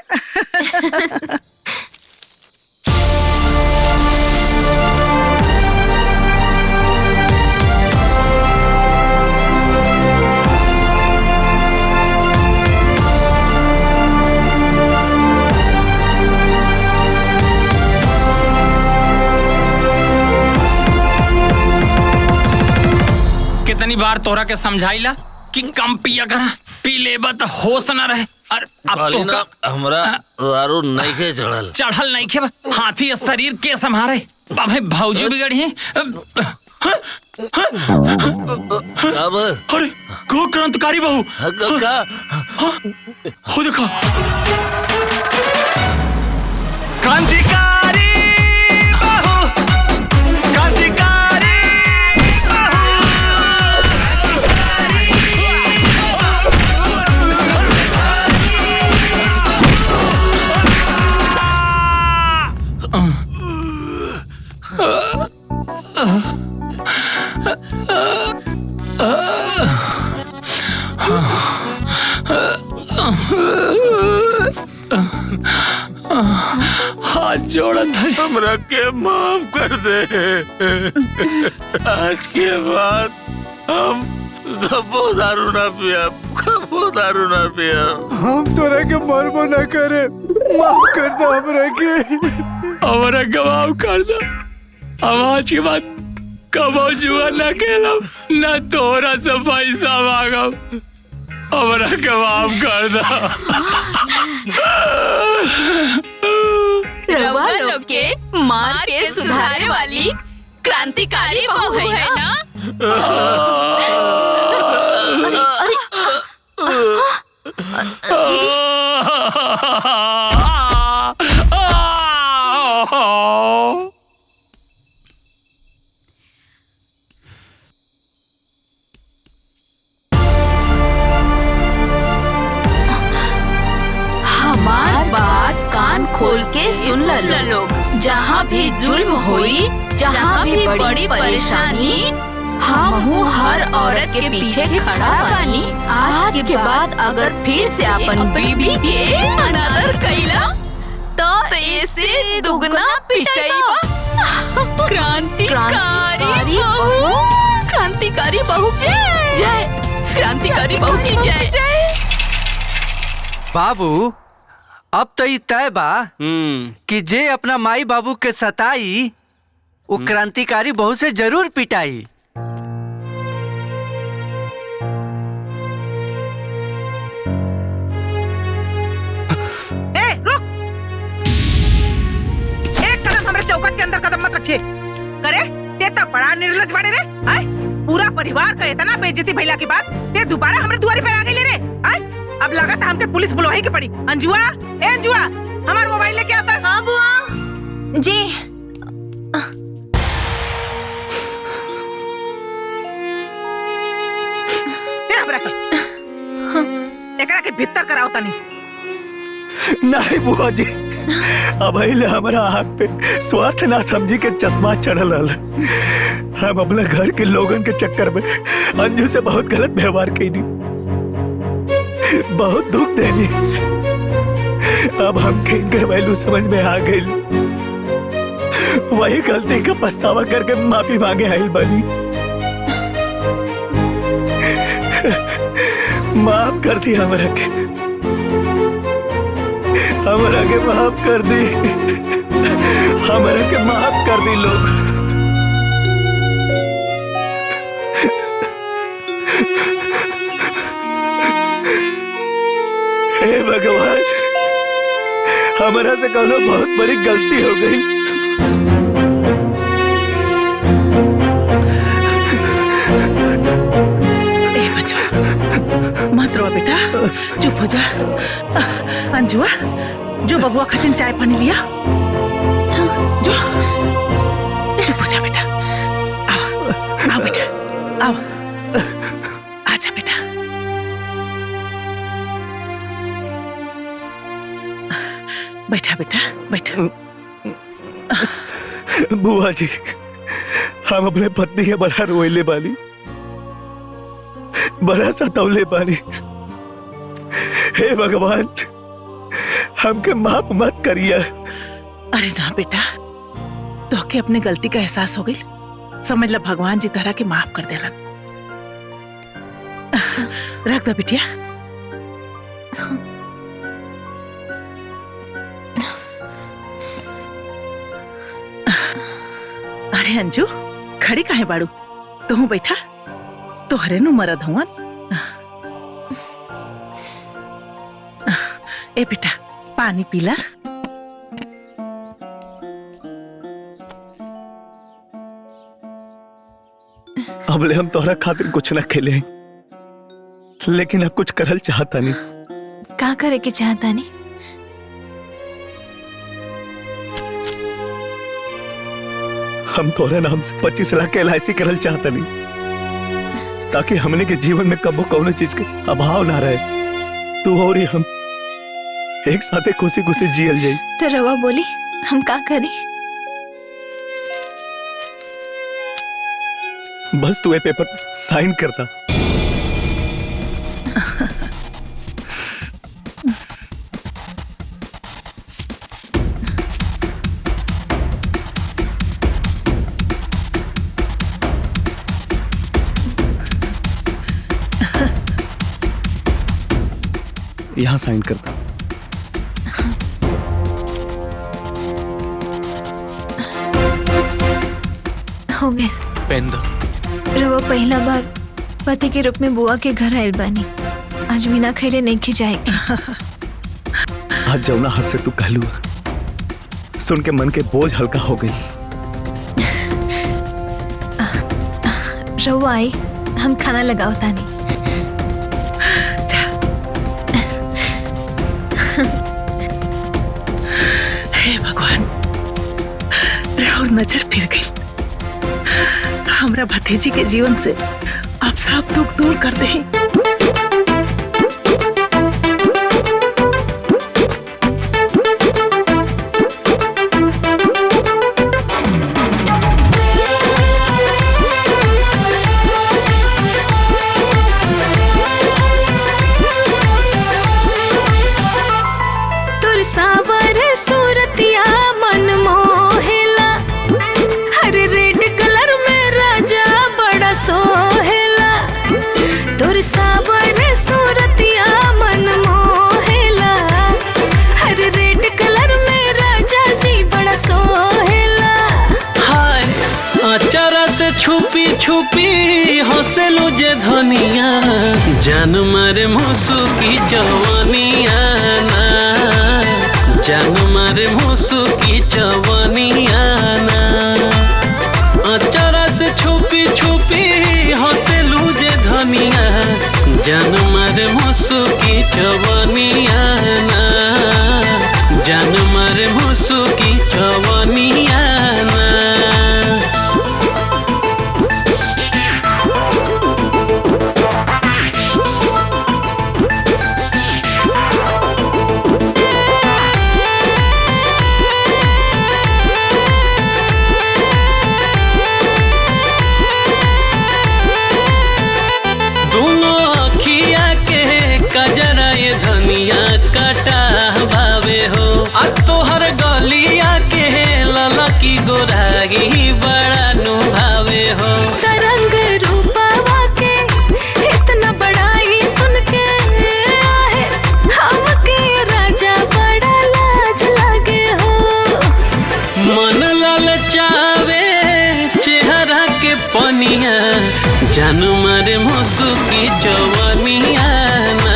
कितनी बार तोरा के समझाइला कि कम पिया करा पी लेबा त होश न रहे। और अब तो का हमरा दारू नहीं के चढ़ल नहीं के हाथी शरीर के संभारे भाई भौजी बिगड़ी है। अब अरे को क्रांतिकारी बहू का हो देखो क्रांतिकारी बहू क्रांतिकारी हाथ जोड़त है हमरा के माफ कर दे। आज के बाद हम कबो दारू ना पिया कबो दारू ना पिया। हम तोरा के मरबो ना करे माफ कर दे हमरा के माफ कर दे। अब आज के बाद कबो जुआ ना खेलब ना तोरा से पैसा मांगब हमरा के माफ कर दे। रउआ लोग के मार के सुधारे वाली क्रांतिकारी बहू है ना। हमार बात कान खोल के सुन ल लोग। जहाँ भी जुल्म हुई जहाँ भी बड़ी परेशानी हम हर औरत के पीछे खड़ा बानी। आज के बाद अगर फिर से अपन बीबी के अनादर कैला तो ऐसे दुगना पिटाईबा। क्रांतिकारी बहू क्रांतिकारी बहू जय क्रांतिकारी बहू की जय। बाबू अब तो ये तय बा कि जे अपना माई बाबू के सताई वो क्रांतिकारी बहू से जरूर पिटाई। रुक एक कदम हमारे चौखट के अंदर कदम मत रखिए। करे ते तो बड़ा निर्लज बड़े रे आए पूरा परिवार का इतना बेइज्जती भइला के बाद ते दोबारा हमारे दुआरी पर आ गई ले रे आए। अब लगा था हमके पुलिस बुलवाई के पड़ी। अंजुआ ए अंजुआ हमारा मोबाइल लेके आता। हाँ बुआ जी। एकरा के भीतर कराओ तनी। नहीं बुआ जी अब हमारा आँख पे स्वार्थ ना समझी के चश्मा चढ़ल हल। हम अपने घर के लोगन के चक्कर में अंजू से बहुत गलत व्यवहार कैनी बहुत दुख देनी। अब हम किनकर वैल्यू समझ में आ गई वही गलती का पछतावा करके माफी मांगे आइल बनी। माफ कर दी हमरा के माफ कर दी हमरा के माफ कर दी लोग। हमारा से कोनो बहुत बड़ी गलती हो गई। ए बच्चा मत रो बेटा, चुप हो जा। अंजुआ जो बबुआ खातिर चाय पानी लिया, जो चुप हो जा बेटा। आओ आओ बेटा, आओ आजा बेटा। बैठा बेटा बैठा। बुआ जी, हम अपने पत्नी के बड़ा रोइले बानी, बड़ा सतौले बानी। हे भगवान, हमके माफ मत करिए। अरे ना बेटा, तो के अपने गलती का एहसास हो गई, समझ ला भगवान जी तरह के माफ कर देलन। रख दो बिटिया। अरे अंजू, खड़ी काहे बाड़ू? तू बैठा, तोहरे नु मरद हुआ। ए बेटा पानी पीला। अबले हम तोहरा खातिर कुछ न खेले, लेकिन अब कुछ करल चाहता नहीं। का करे के चाहता नहीं? हम तोहरे नाम से 25 लाख के LIC करल चाहता नहीं, ताकि हमने के जीवन में कबो कौनो चीज के अभाव ना रहे। तू और हम एक साथे खुशी खुशी जियल जाई। तो रवा बोली हम का करें? बस तू ये पेपर पर साइन करता। यहाँ साइन करता। हो गया। पेन दो। रवा पहला बार पति के रूप में बुआ के घर आयल बानी। आज बिना खैले नहीं खिजाएगी। आज जौना हर से तू कहलू, सुन के मन के बोझ हल्का हो गई। रवा आई, हम खाना लगाओ तानी। हे भगवान, राहुल नजर फिर गई। हमरा भतीजी के जीवन से आप सब दुख दूर कर दे। तुर सावर सूरतिया मन मोहेला, हर रेड कलर में राजा बड़ा सोहेला। तुर सावर सूरतिया मन मोहेला, हर रेड कलर में राजा जी बड़ा सोहेला। हाय अचारा से छुपी छुपी हंसेलू जे धनिया, जान मारे मुसु की जवानिया ना, जान मारे मुसु की जवानिया ना। अचारा से छुपी छुपी हंसेलू जे धनिया, जान मारे मुसु की जवानिया ना, जान मारे मुसु की जवानिया ना। कजरा ये धनिया कटा भावे हो, आज तोहर गलिया के लला की गोरागी बड़ा नुभावे हो। तरंग रूपवा के इतना बड़ाई सुन के आहे, हमके राजा बड़ा लाज लगे हो। मन ललचावे चेहरा के पनिया, जान मारे मुसु की जवानिया ना,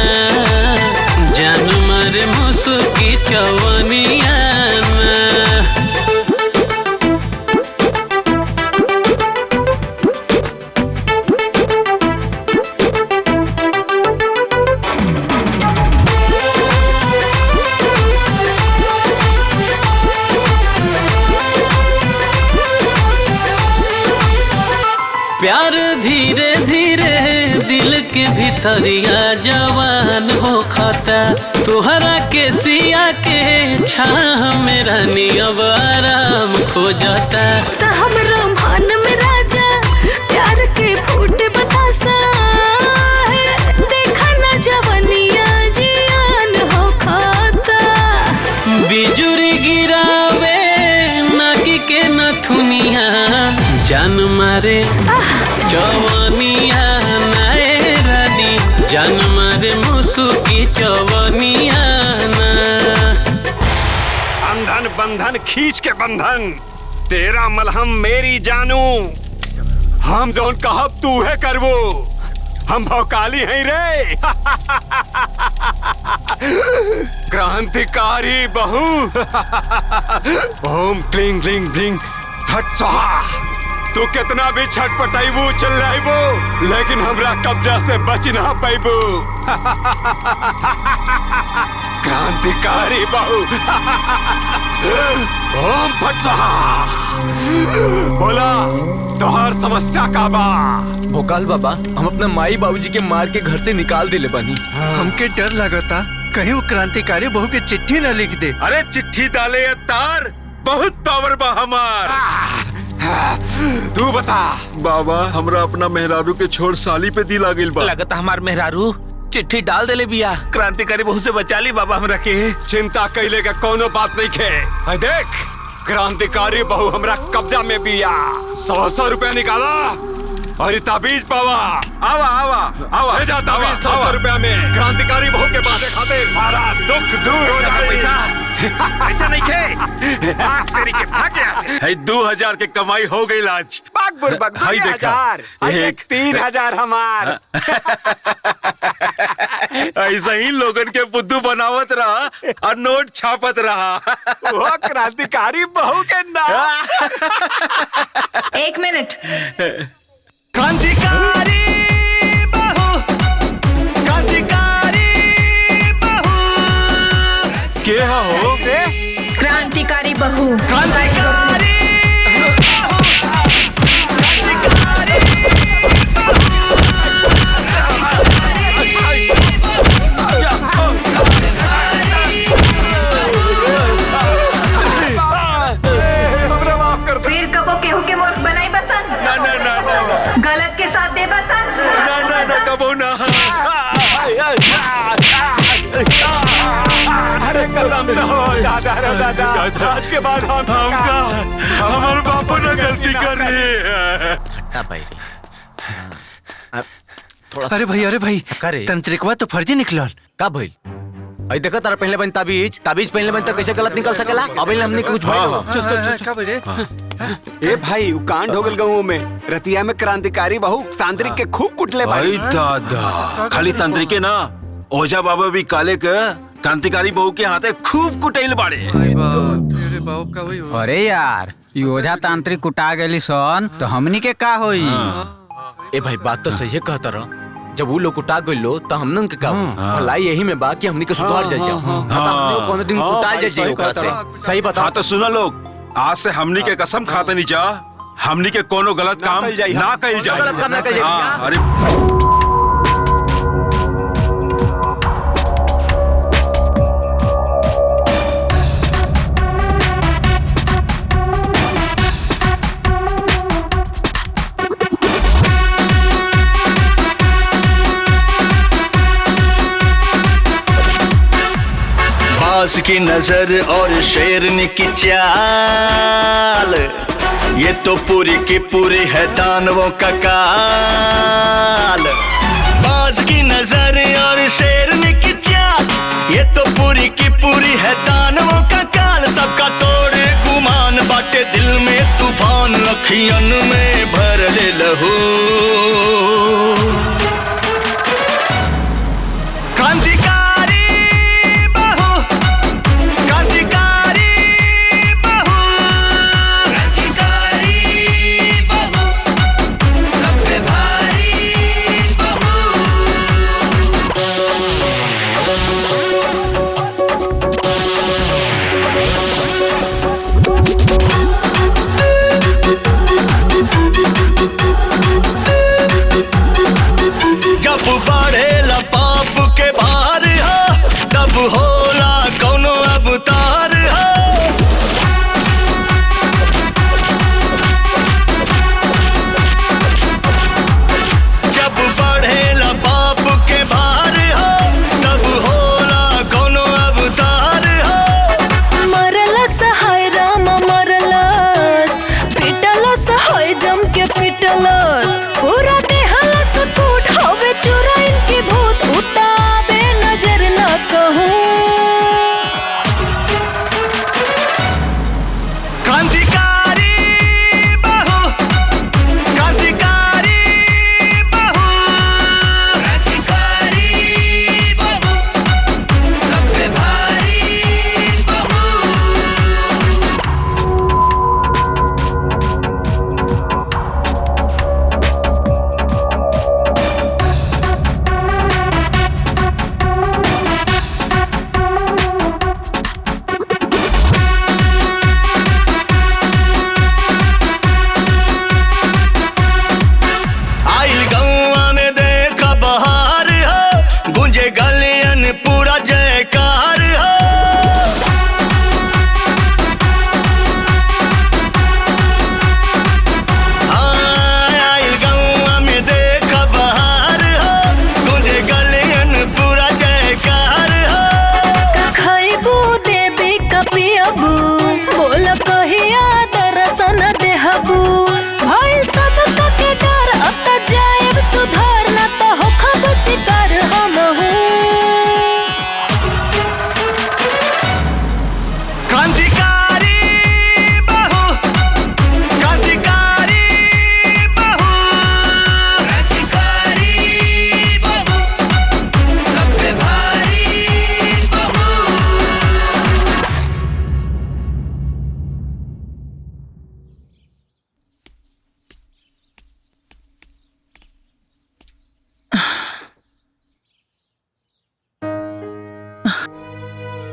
जान मारे मुसु की जवानिया प्यार धीरे धीरे दिल के भीतरिया जवान हो खाता तुहरा के सिया के छाह में रानी अब आराम खो जाता। त हमरो मन में राजा प्यार के फूट बतासा है, देखा ना जवनिया जियान हो खाता। बिजुरी गिरावे नाकी के नथुनिया जान मारे जवानिया नाए रानी जान मारे मुसुकी जवानिया ना। बंधन बंधन खींच के बंधन तेरा मलहम मेरी जानू हम जोन कहब तू है करबो हम भौकाली हैं रे। क्रांतिकारी बहू ओम क्लिंग क्लिंग क्लिंग फट स्वाहा। तू कितना भी छटपटाइबू चिल्लाइबू लेकिन हमरा कब्जा से बच ना पाइबू। क्रांतिकारी बहू ओम फट स्वाहा। बोला तोहर समस्या का बा? भोकाल बाबा हम अपना माई बाबूजी के मार के घर से निकाल दिले बनी। हमके डर लगता कहीं वो क्रांतिकारी बहू के चिट्ठी न लिख दे। अरे चिट्ठी डाले तार बहुत पावर बा हमार। तू बता बाबा हमरा अपना मेहरारू के छोड़ साली पे दिल आ गइल बा। लगता हमार मेहरारू चिट्ठी डाल देले बिया। क्रांतिकारी बहू से बचा ली बाबा हमरा के। चिंता कैले का कोनो बात नहीं खे। देख क्रांतिकारी बहू हमरा कब्जा में बिया। 100 रुपया निकाला और ताबीज पावा। आवा आवा आवा भेजा ताबीज 100 रुपया में क्रांतिकारी बहू के पास खातिर सारा दुख दूर हो जाए। पैसा नहीं खे तेरी के भाग यहाँ से। है 2000 के कमाई हो गई आज। बाग बुरबक 2000 एक 3000 हमार। ऐसा ही लोगन के बुद्धू बनावत रहा और नोट छापत रहा। वो क्रांतिकारी बहू के नाम। 1 मिनट। क्रांतिकारी बहू क्रांतिकारी बहू के हो? क्रांतिकारी बहू क्रांतिकारी फिर कबो केहू के मूर्ख बनाई बसन। ना ना ना ना गलत के साथ दे बसन। ना ना ना कबो ना। अरे कसम से हो दादा रे दादा आज के बाद हमका हमारे बापू ने गलती कर ली। खट्टा भाई अरे भाई तंत्रिकवा तो फर्जी निकलल। का भइल? आई देखा तारा पहले बन ताबीज पहले बन तो कैसे गलत निकल सकेला? अबे हमने कुछ ए भाई कांड हो गल गाँव में। रतिया में क्रांतिकारी बहू तांत्रिक के खूब कुटले भाई दादा खाली तांत्रिके ना ओझा बाबा भी काले के क्रांतिकारी बहू के हाथे खूब कुटैल बाड़े। अरे यार ओझा तांत्रिक कुटा गेली सन तो हमनी के का होई? ए भाई बात तो सही है कहता रहा। जब वो लोग कुटा गइलो तो हमनन के का भलाई यही में बा कि हमनी के सुधार जाए जाओ। हमने कोनो दिन कुटा जाए ओकरा से। सही बता। हाँ तो सुना लोग आज से हमनी के कसम खाते नहीं जा हमनी के कोनो गलत काम ना कइल जाए। गलत काम ना कइल जाए। अरे बाज की नजर और शेरनी की चाल ये तो पूरी की पूरी है दानवों का काल। बाज की नजर और शेरनी की चाल ये तो पूरी की पूरी है दानवों का काल। सबका तोड़ गुमान बाटे दिल में तूफान अखियन में भर ले लहू। क्रांतिकारी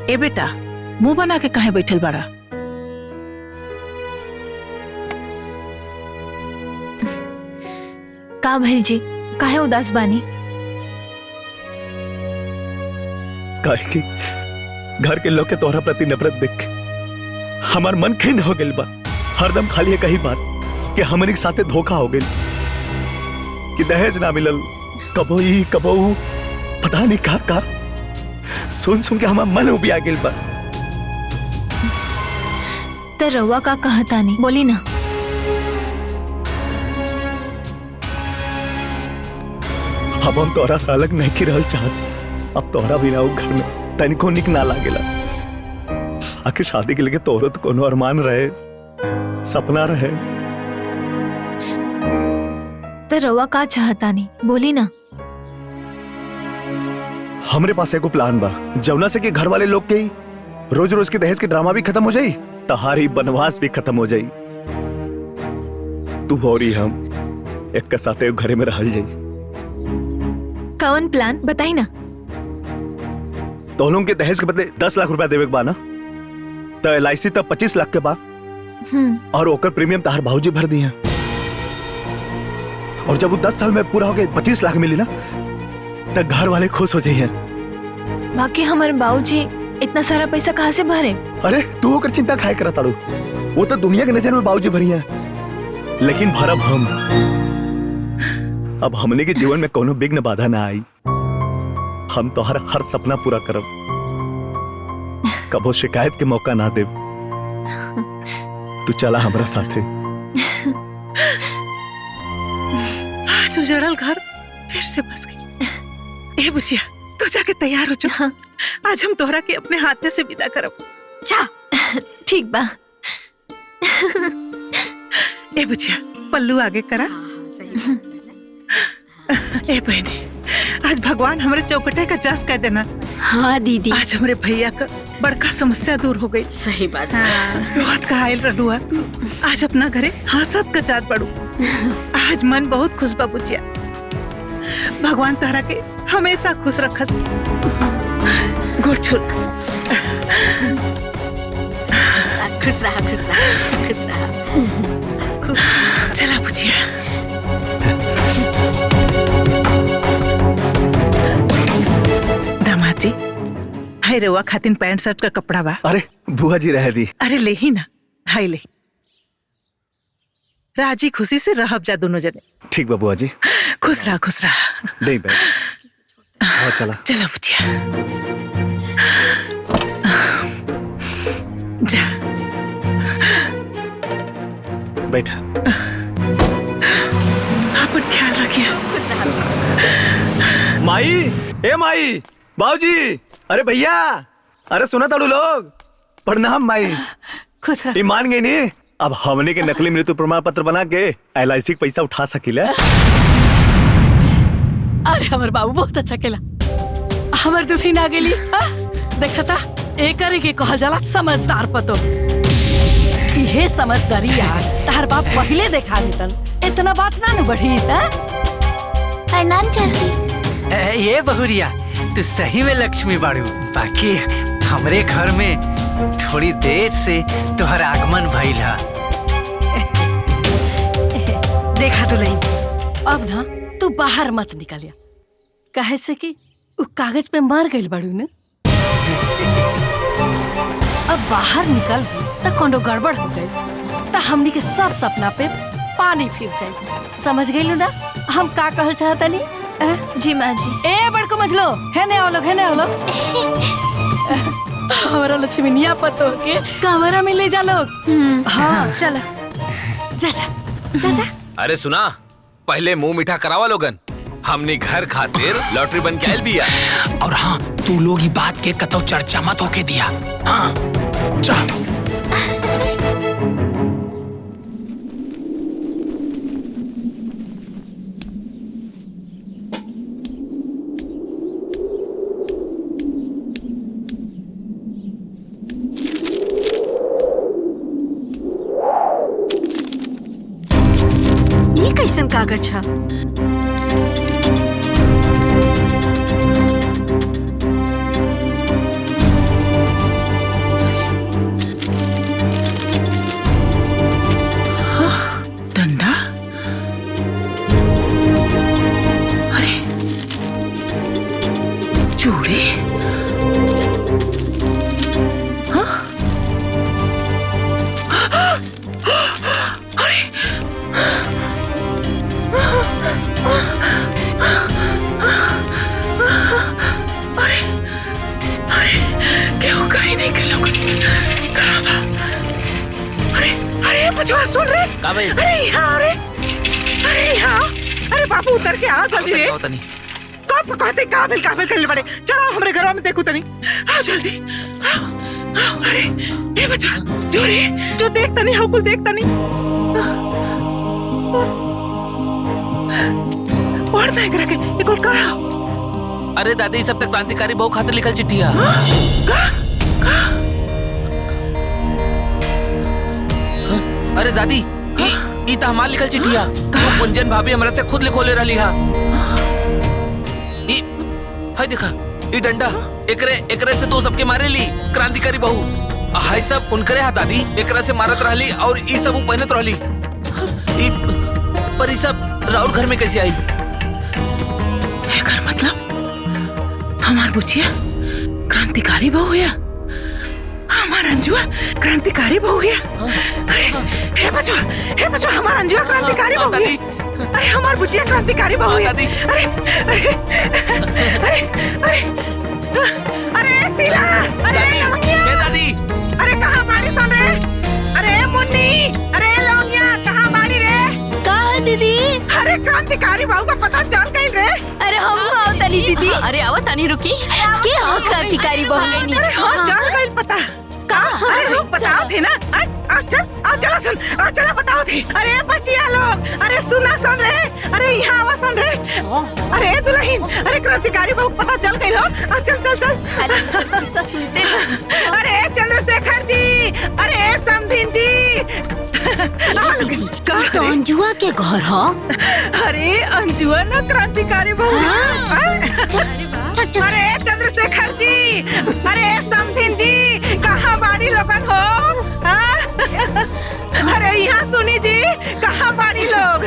ए बेटा, मुंह बना के काहे बैठल बाड़ा? का भैल जी, काहे उदास बानी? काहे कि घर के लोग के तोहरा प्रति नफरत देख के हमार मन खिन्न हो गइल बा। हरदम खाली एक ही बात कि हमनी के साथे धोखा हो गइल, कि दहेज ना मिलल, कबो ई कबो ऊ, पता नहीं का सुन सुन के हमार मन उबिया गइल बा। त रउआ का कहतानी, बोली ना। अब हम तोहरा से अलग नहीं रहल चाहत। अब तोहरा बिना ऊ घर में तनिको निक ना लागेला। आखिर शादी के लिए तोहरा तो कोनो अरमान रहे, सपना रहे। त रउआ का चाहतानी, बोली ना। हमरे पास एगो प्लान बा, जौना से कि घर वाले लोग के रोज रोज के दहेज के ड्रामा भी खत्म हो जाई, तहारी बनवास भी खत्म हो जाई। तू और हम एक साथ घरे में रहल जाई। कौन प्लान बताई ना। दोनों के दहेज के बदले 10 लाख रुपया देवे के बा ना, तो LIC तब 25 लाख के बा, और ओकर प्रीमियम तहार भाऊजी भर दी है। और जब वो 10 साल में पूरा हो गए 25 लाख मिली ना, तो घर वाले खुश हो जाइए। बाकी हमारे बाबूजी इतना सारा पैसा कहाँ से भरे? अरे तू होकर चिंता खाए करा ताड़ू, वो तो दुनिया की नजर में बाबूजी भरी है, लेकिन भरब हम। अब हमने के जीवन में कोनो विघ्न बाधा ना आई। हम तो हर सपना पूरा करब, कबो शिकायत के मौका ना दे। तू चला हमारा साथे। आज उजड़ल घर फिर से बस गई। ए बुचिया, तू जाके तैयार हो जा। आज हम तोहरा के अपने हाथे से विदा करब। जा, ठीक बा। ए बुचिया, पल्लू आगे करा। ए बहनी, आज भगवान हमारे चौकटे का जास कर देना। हाँ दीदी, आज हमारे भैया का बड़का समस्या दूर हो गई। सही बात। रोहत का आयल रहुआ, आज अपना घरे हंसत का जात पड़ू। आज मन बहुत खुश बा बुचिया। भगवान तहरा के हमेशा खुश रखस। गुड़ छुल। खुश रहा, खुश रहा, खुश रहा। चला बुचिया। दामाद जी, हाय रउआ खातिन पैंट शर्ट का कपड़ा बा। अरे बुआ जी रह दी। अरे ले ही ना, हाय ले। राजी खुशी से रहब जा दोनों जने। ठीक बा बुआ जी। खुश रहा, खुश रहा। नहीं बैठ, हाँ चला। चला बुचिया, जा बैठा। अपन ख्याल रखिए। माई, ए माई, बाबूजी, अरे भैया, अरे सुना ताड़ू लोग। प्रणाम माई। खुश रह। मान गई नी, अब हमने के नकली मृत्यु प्रमाण पत्र बना के LIC के पैसा उठा सकीला। अरे हमार बाबू बहुत अच्छा केला। हमार दुल्हन आ गेली। देखा था एक के कहल जाला समझदार पतो। इहे समझदारी यार तार बाप पहले देखा देतन, इतना बात ना न बढ़ी। प्रणाम चाची। ये बहुरिया, तू सही में लक्ष्मी बाड़ू। बाकी हमरे घर में थोड़ी देर से तुम्हारा आगमन भइल है। देखा तो नहीं, अब ना तू बाहर मत निकलिया, काहे से कि उ कागज पे मर गइल बाड़ू न। अब बाहर निकल त कोनो गड़बड़ हो गई त हमनी के सब सपना पे पानी फिर जाए। समझ गइलू ना हम का कहल चाहतनी? जी माँ जी। ए बड़को मजलो, है ने आओ लोग, है ने आओ लोग। हमारा लक्ष्मीनिया पतो के कमरा में ले जा लोग। हाँ चल, जा जा जा जा। अरे सुना, पहले मुंह मीठा करावा लोगन। हमने घर खातिर लॉटरी बन के आयल बिया। और हाँ, तू लोग ये बात के कतो चर्चा मत होके दिया। हाँ जा। ये कैसन कागज है? अरे बचवा सुन रे। का भाई? अरे यहाँ रे, अरे यहाँ। अरे बाबू उतर के आ जल्दी रे। कब कहते काबिल करने पड़े। चलो हमारे घर में देखो तनी। आओ जल्दी। आओ। अरे ए बचवा जो रे, जो देख तनी हकुल देख तनी। और देख रखे इकुल का। अरे दादी सब तक क्रांतिकारी बहु खातिर लिखल चिट्ठिया। अरे दादी ई त हमार लिखल चिट्ठिया। कुंजन भाभी हमरा से खुद लिखोले रहली हा। ई हाय देखा ई डंडा एकरे से तो सबके मारे ली क्रांतिकारी बहू। हाय सब उनकरे हा दादी। एकरा से मारत रहली और ई सब पहनत रहली। ई पर ई सब राउर घर में कैसे आई? घर मतलब हमार बुचिया क्रांतिकारी बहू है। हमार अंजुआ क्रांतिकारी बहू है। अरे हे बचवा हमार अंजुआ क्रांतिकारी बहू है। अरे हमार बुचिया क्रांतिकारी बहू है। अरे अरे अरे अरे अरे सीला, अरे दादी, अरे कहाँ बाड़ी सुन रे? अरे मुन्नी, अरे लौंगिया कहाँ बाड़ी रे? कहाँ दीदी? अरे क्रांतिकारी बहू का पता चल गई रे। अरे हम आओ तनी दीदी। अरे आओ तनी रुकी। क्या हो क्रांतिकारी बहू? अरे हाँ चल गई पता। अरे लोग बताओ थे ना। आओ चलो सुन, चलो बताओ थे। अरे बचिया लोग, अरे सुना सुन रे। अरे यहाँ आवा सुन रे। अरे दुल्हन, अरे क्रांतिकारी बहू पता चल गई हो। चल सुनते। अरे चंद्रशेखर जी, अरे समधिन जी। तो अंजुआ के घर हो? अरे अंजुआ ना क्रांतिकारी बहू। अरे चंद्रशेखर जी, अरे समधिन जी कहाँ बाड़ी लोगन हो? अरे यहाँ सुनी जी कहाँ बाड़ी लोग?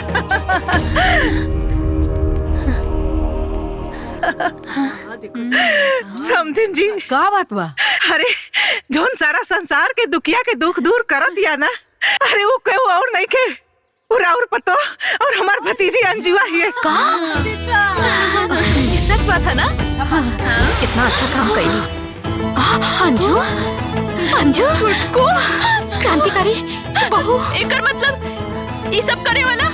समधिन जी का बात बा? अरे जोन सारा संसार के दुखिया के दुख दूर कर दिया ना, अरे वो क्यों और नहीं के और पतो और हमार भतीजी अंजुआ ही है। सच बात है ना? कितना अच्छा काम करी। अंजू अंजू को क्रांतिकारी बहू। एकर मतलब ये सब करे वाला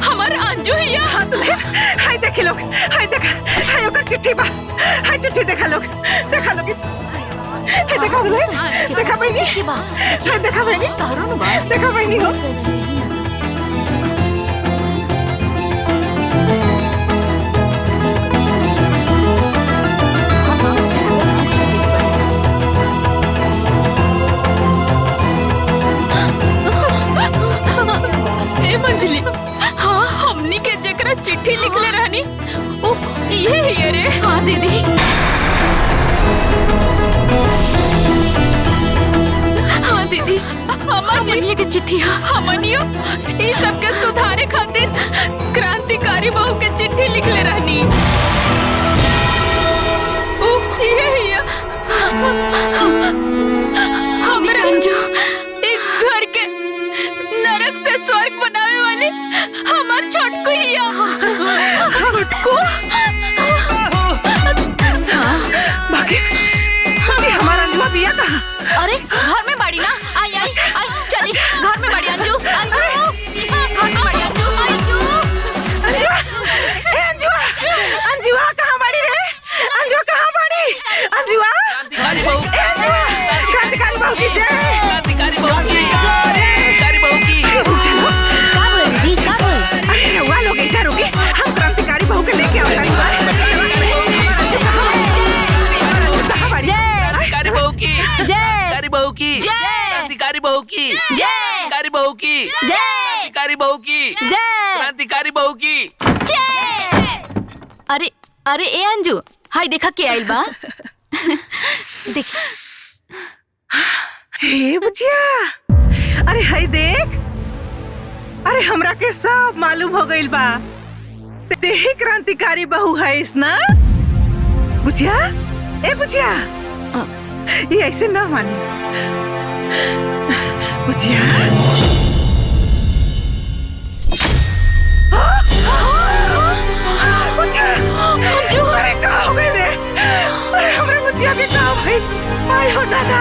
हमार अंजू ही है। हाय देखे लोग, हाय देखा, हाय ओकर चिट्ठी बा। हाय चिट्ठी देखा लोग, देखा लोग। हाय देखा दुल्हन, देखा बहनी, हाय देखा बहनी, देखा बहनी हो। मंजली, हाँ हमनी के जकरा चिट्ठी लिखले रहनी ओ ये ही रे। हाँ दीदी। हाँ दीदी, हमनी के चिट्ठी। हमनियो ये सब के सुधारे खातिर क्रांतिकारी बहू के चिट्ठी लिखले रहनी। ओ ये ही हमरा अंजू एक घर के नरक से स्वर्ग बनावे वाली हमार छोटकू हिया। छोटकू बाकी हमारा अंजुआ बिया कहाँ? अरे घर में बाड़ी ना। आई आई आई चली घर में बाड़ी अंजू। अंजू घर में बाड़ी अंजू। अंजुआ, ए अंजुआ, अंजुआ कहाँ बाड़ी रे? अंजुआ कहाँ बाड़ी? अंजुआ, क्रांतिकारी बहू, ए अंजुआ, क्रांतिकारी बहू की जय। क्रांतिकारी बहू की जय। क्रांतिकारी बहू की। चलो का बोल दी, का बोल? अरे रउआ लोग ऐसा रुके, हम क्रांतिकारी बहू के लेके आओ। क्रांतिकारी बहू की जय। क्रांतिकारी बहू की जय। क्रांतिकारी बहू की जय। क्रांतिकारी बहू की जय। क्रांतिकारी बहू की जय। क्रांतिकारी बहू की जय। अरे अरे ए अंजू, हाय देखा के आइल बा। देख हे बुचिया, अरे हाय देख। अरे हमरा के सब मालूम हो गइल बा। देही क्रांतिकारी बहू है इस ना बुचिया। ए बुचिया, ये ऐसे ना मानी बुचिया। बुचिया, अरे का हो गई रे? अरे हमरे बुचिया के का भाई? आय हो दादा,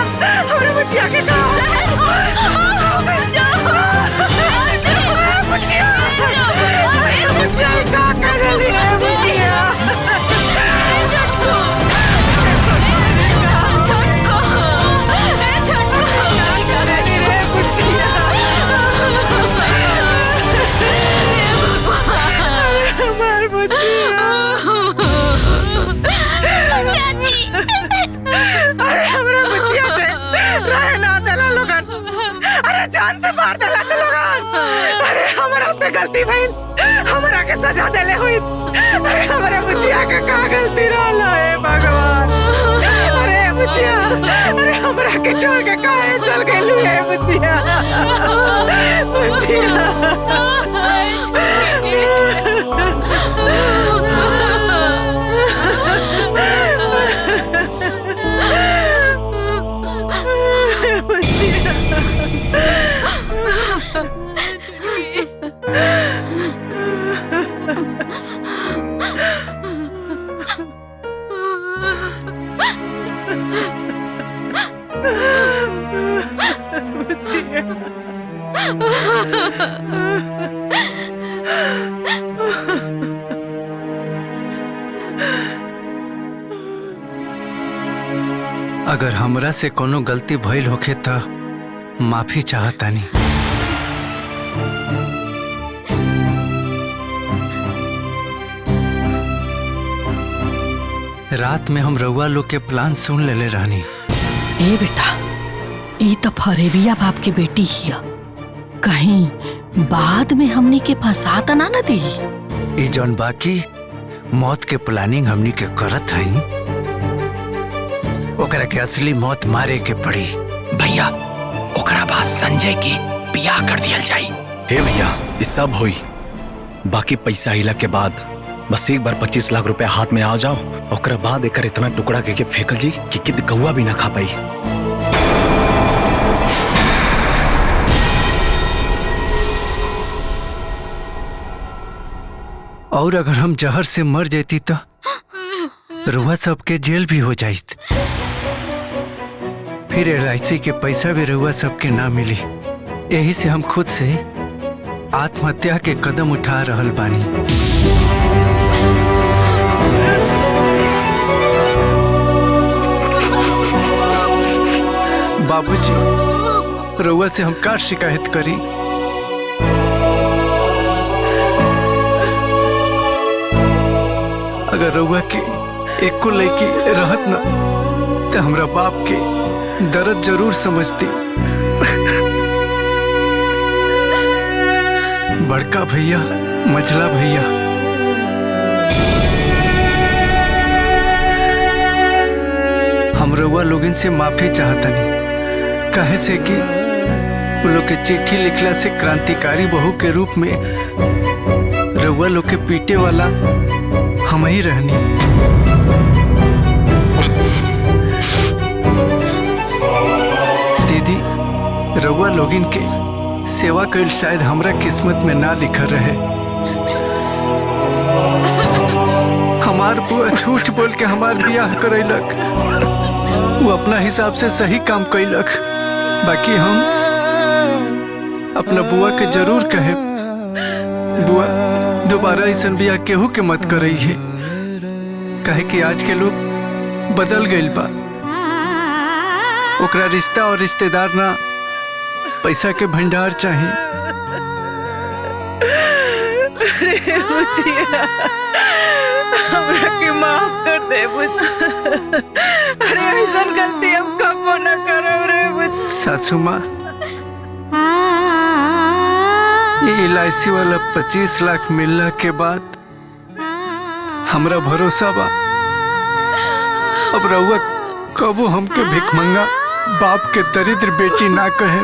हमरे बुचिया के का हो गई? जान से मार देला तो लोगन। अरे हमरा से गलती भइल, हमरा के सजा देले हुई। अरे हमारे बुचिया के का गलती रहला है भगवान। अरे बुचिया, अरे हमरा के छोड़ के काहे चल गइलू है बुचिया। अगर हमरा से कोनो गलती भइल होखे त माफी चाहतानी। रात में हम रउआ लोग के प्लान सुन लेले रहनी। ए बेटा, ई तो फरेबिया बाप की बेटी हिया, कहीं बाद में हमनी के फंसा त ना न दी। ई जौन बाकी मौत के प्लानिंग हमनी के करत हई, ओकरा के असली मौत मारे के पड़ी। भैया ओकरा बाद संजय के बियाह कर दिया जाई। हे भैया, ये सब होई, बाकी पैसा हिला के बाद बस एक बार 25 लाख रुपए हाथ में आ जाओ, ओकरा बाद एकर इतना टुकड़ा के फेंकल जी कि किद कौआ भी ना खा पाई। और अगर हम जहर से मर जाती तो रुआ सबके जेल भी हो जाइत, फिर LIC के पैसा भी रुआ सबके ना मिली। यही से हम खुद से आत्महत्या के कदम उठा रहल बानी। बाबूजी, रुआ से हम का शिकायत करी? अगर रउआ के एको लड़की रहत ना तो हमरा बाप के दर्द जरूर समझती। बड़का भैया, मझला भैया, हम रउआ लोगन से माफी चाहतनी, काहे से कि वो लोग के चिट्ठी लिखला से क्रांतिकारी बहू के रूप में रउआ लोग के पीटे वाला हम ही रहनी। दीदी, रउआ लोगिन के सेवा कइल शायद हमरा किस्मत में ना लिखल रहे। हमार बुआ झूठ बोल के हमार बियाह करैलक, वो अपना हिसाब से सही काम कैलक। बाकी हम अपना बुआ के जरूर कहे, बुआ दोबारा ऐसा बियाह केहू के मत करई है, काहे कि आज के लोग बदल गइल बा। ओकरा रिश्ता और रिश्तेदार ना, पैसा के भंडार चाहिए। अरे बुचिया, हमरा के माफ कर दे बुचिया। अरे ऐसा गलती हम कबो न करब रे बुचिया। सासू माँ, ये LIC वाला 25 लाख मिलला के बाद हमरा भरोसा बा अब रउआ कबो हमके भिखमंगा बाप के दरिद्र बेटी ना कहे।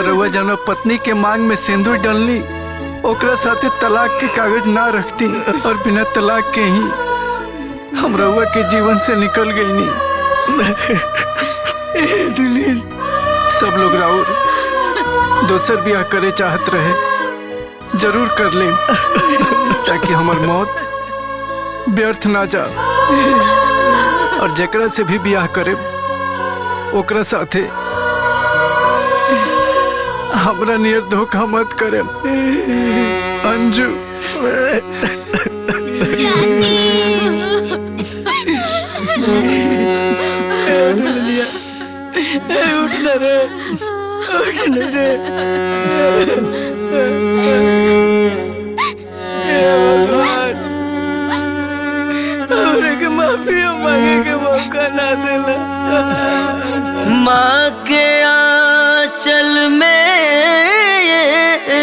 रउआ जना पत्नी के मांग में सिंदूर डलनी, ओकरा साथे तलाक के कागज ना रखती और बिना तलाक के ही हम रउआ के जीवन से निकल गई नी। सब लोग राउर दोसर ब्याह करे चाहत रहे, जरूर कर ले ताकि हमार मौत व्यर्थ ना जा। और जकरा से भी ब्याह करे ओकरा साथे हमरा नियर धोखा मत करे। अंजू, उठ न रे, उठ न रे। हे भगवान, माफी मांगे के मौका ना देला। माँ के आंचल में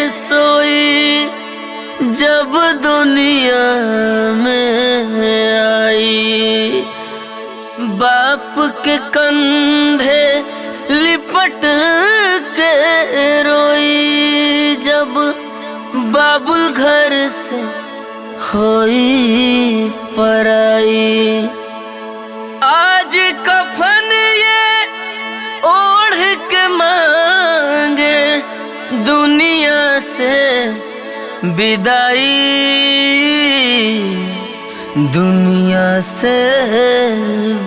सोई जब दुनिया में आई, बाप के कंधे लिपट के रोई जब बाबुल घर से होई पराई। आज कफन ये ओढ़ के मांगे दुनिया से विदाई, दुनिया से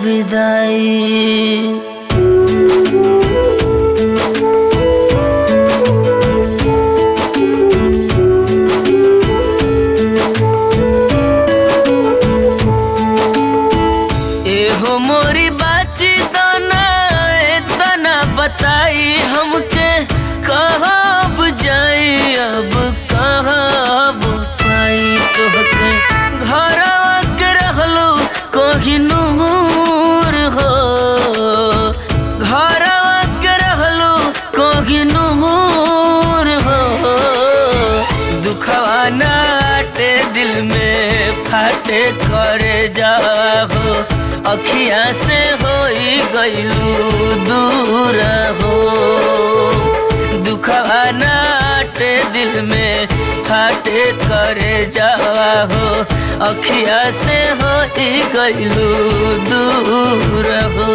विदाई। एहो मोरी बाची दाना इतना बताई हमके, कहाँ बुझाई अब कहाँ बुझाई तोहके। घरवा के रहलो कोही नूर हो, घरवा के रहलो कोही नूर हो। दुखवा नाटे दिल में फाटे करे जाहो, अखियाँ से होई गइलू दूर हो। दुखवा नाटे दिल में फाटे करे जावा हो, अखियाँ से होई गइलू दूर हो।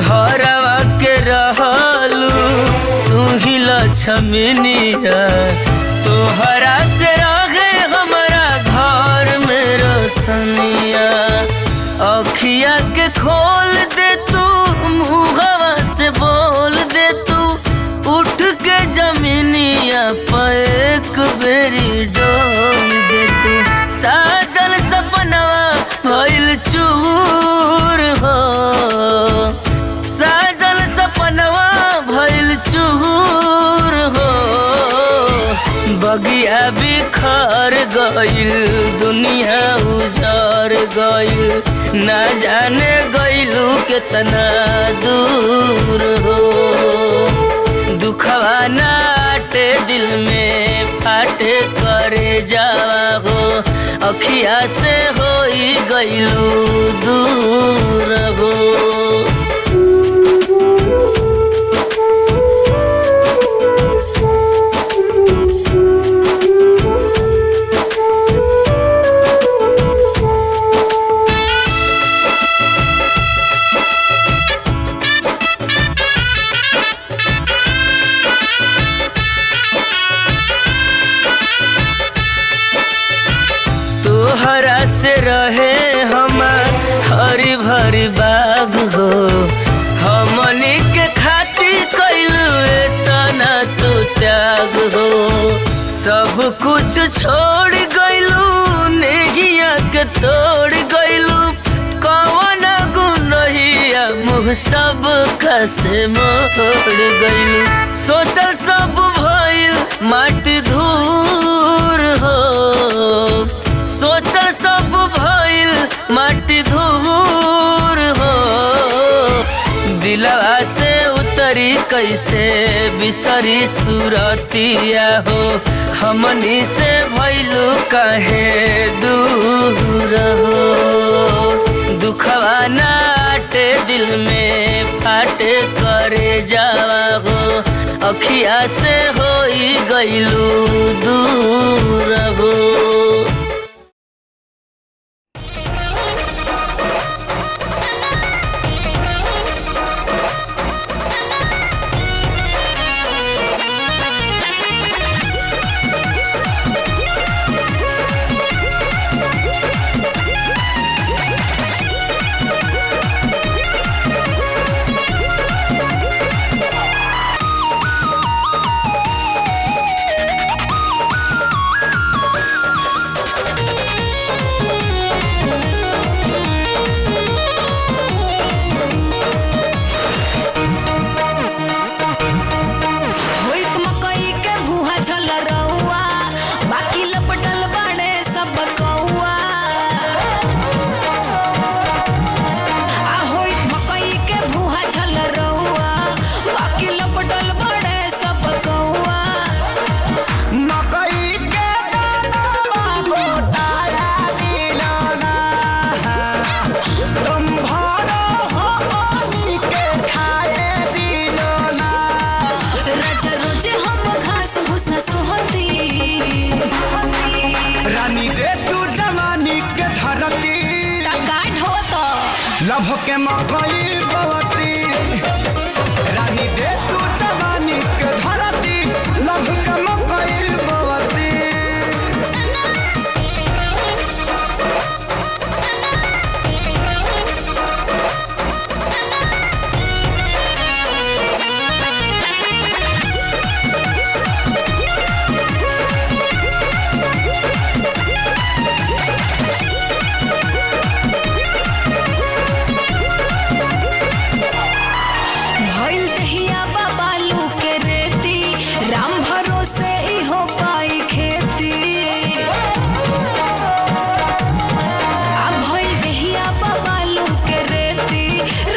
घरवा के रहलू तू ही लक्ष्मनिया, तोहरा से रहे हमारा घर में रोशनिया। अखिया के खोल दे तू, मुहवा से बोल दे तू, उठ के जमीनिया पर एक बेरी डोल दे तू। साजल सपनवा भइल चूर हो, साजल सपनवा भइल चूर हो। बगिया बिखर गइल, दुनिया उजर गइल, ना जाने गइलू कितना दूर हो। दुखवा नाटे दिल में फाटे करे जावा हो, अखिया से होई गइलू दूर हो। तोहरा से रहे हमार हरी भरी बाग हो, हमनी के खातिर कइलू एतना तो त्याग हो। सब कुछ छोड़ गइलू, नेहिया के तोड़ गइलू, कौन गुनहिया मुँह सब खसे मोड़ गइलू। सोचल सब भइल माटी धूर हो, सोचल सब भइल माटी धूर हो। दिलवा से उतरी कैसे बिसरी सूरतिया हो, हमनी से भइलू काहे दूर हो। दुखवा नाटे दिल में फाटे करे जावा हो, अखिया से होई गइलू दूर हो। के मकई बवती रानी दे तू जवानी के धरती लभ के मकई बवती भइल दहिया बाबालू के रेती राम भरोसे ही हो पाई खेती आ भइल दहिया बाबालू के रेती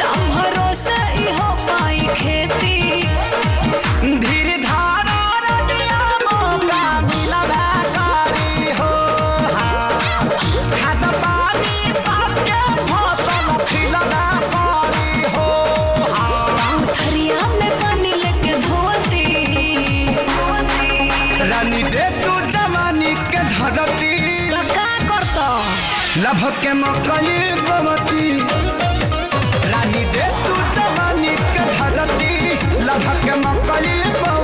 राम भरोसे ही हो पाई खेती धीर धारा रडिया मौका मिला बेकारी हो खाद पानी पाके फसल खिला बेकारी हो थरिया में पानी लेके धोती रानी दे तू जवानी के धरती का करता लभ के मकई बवती रानी दे तू जवानी के धरती लभ के मकई बवती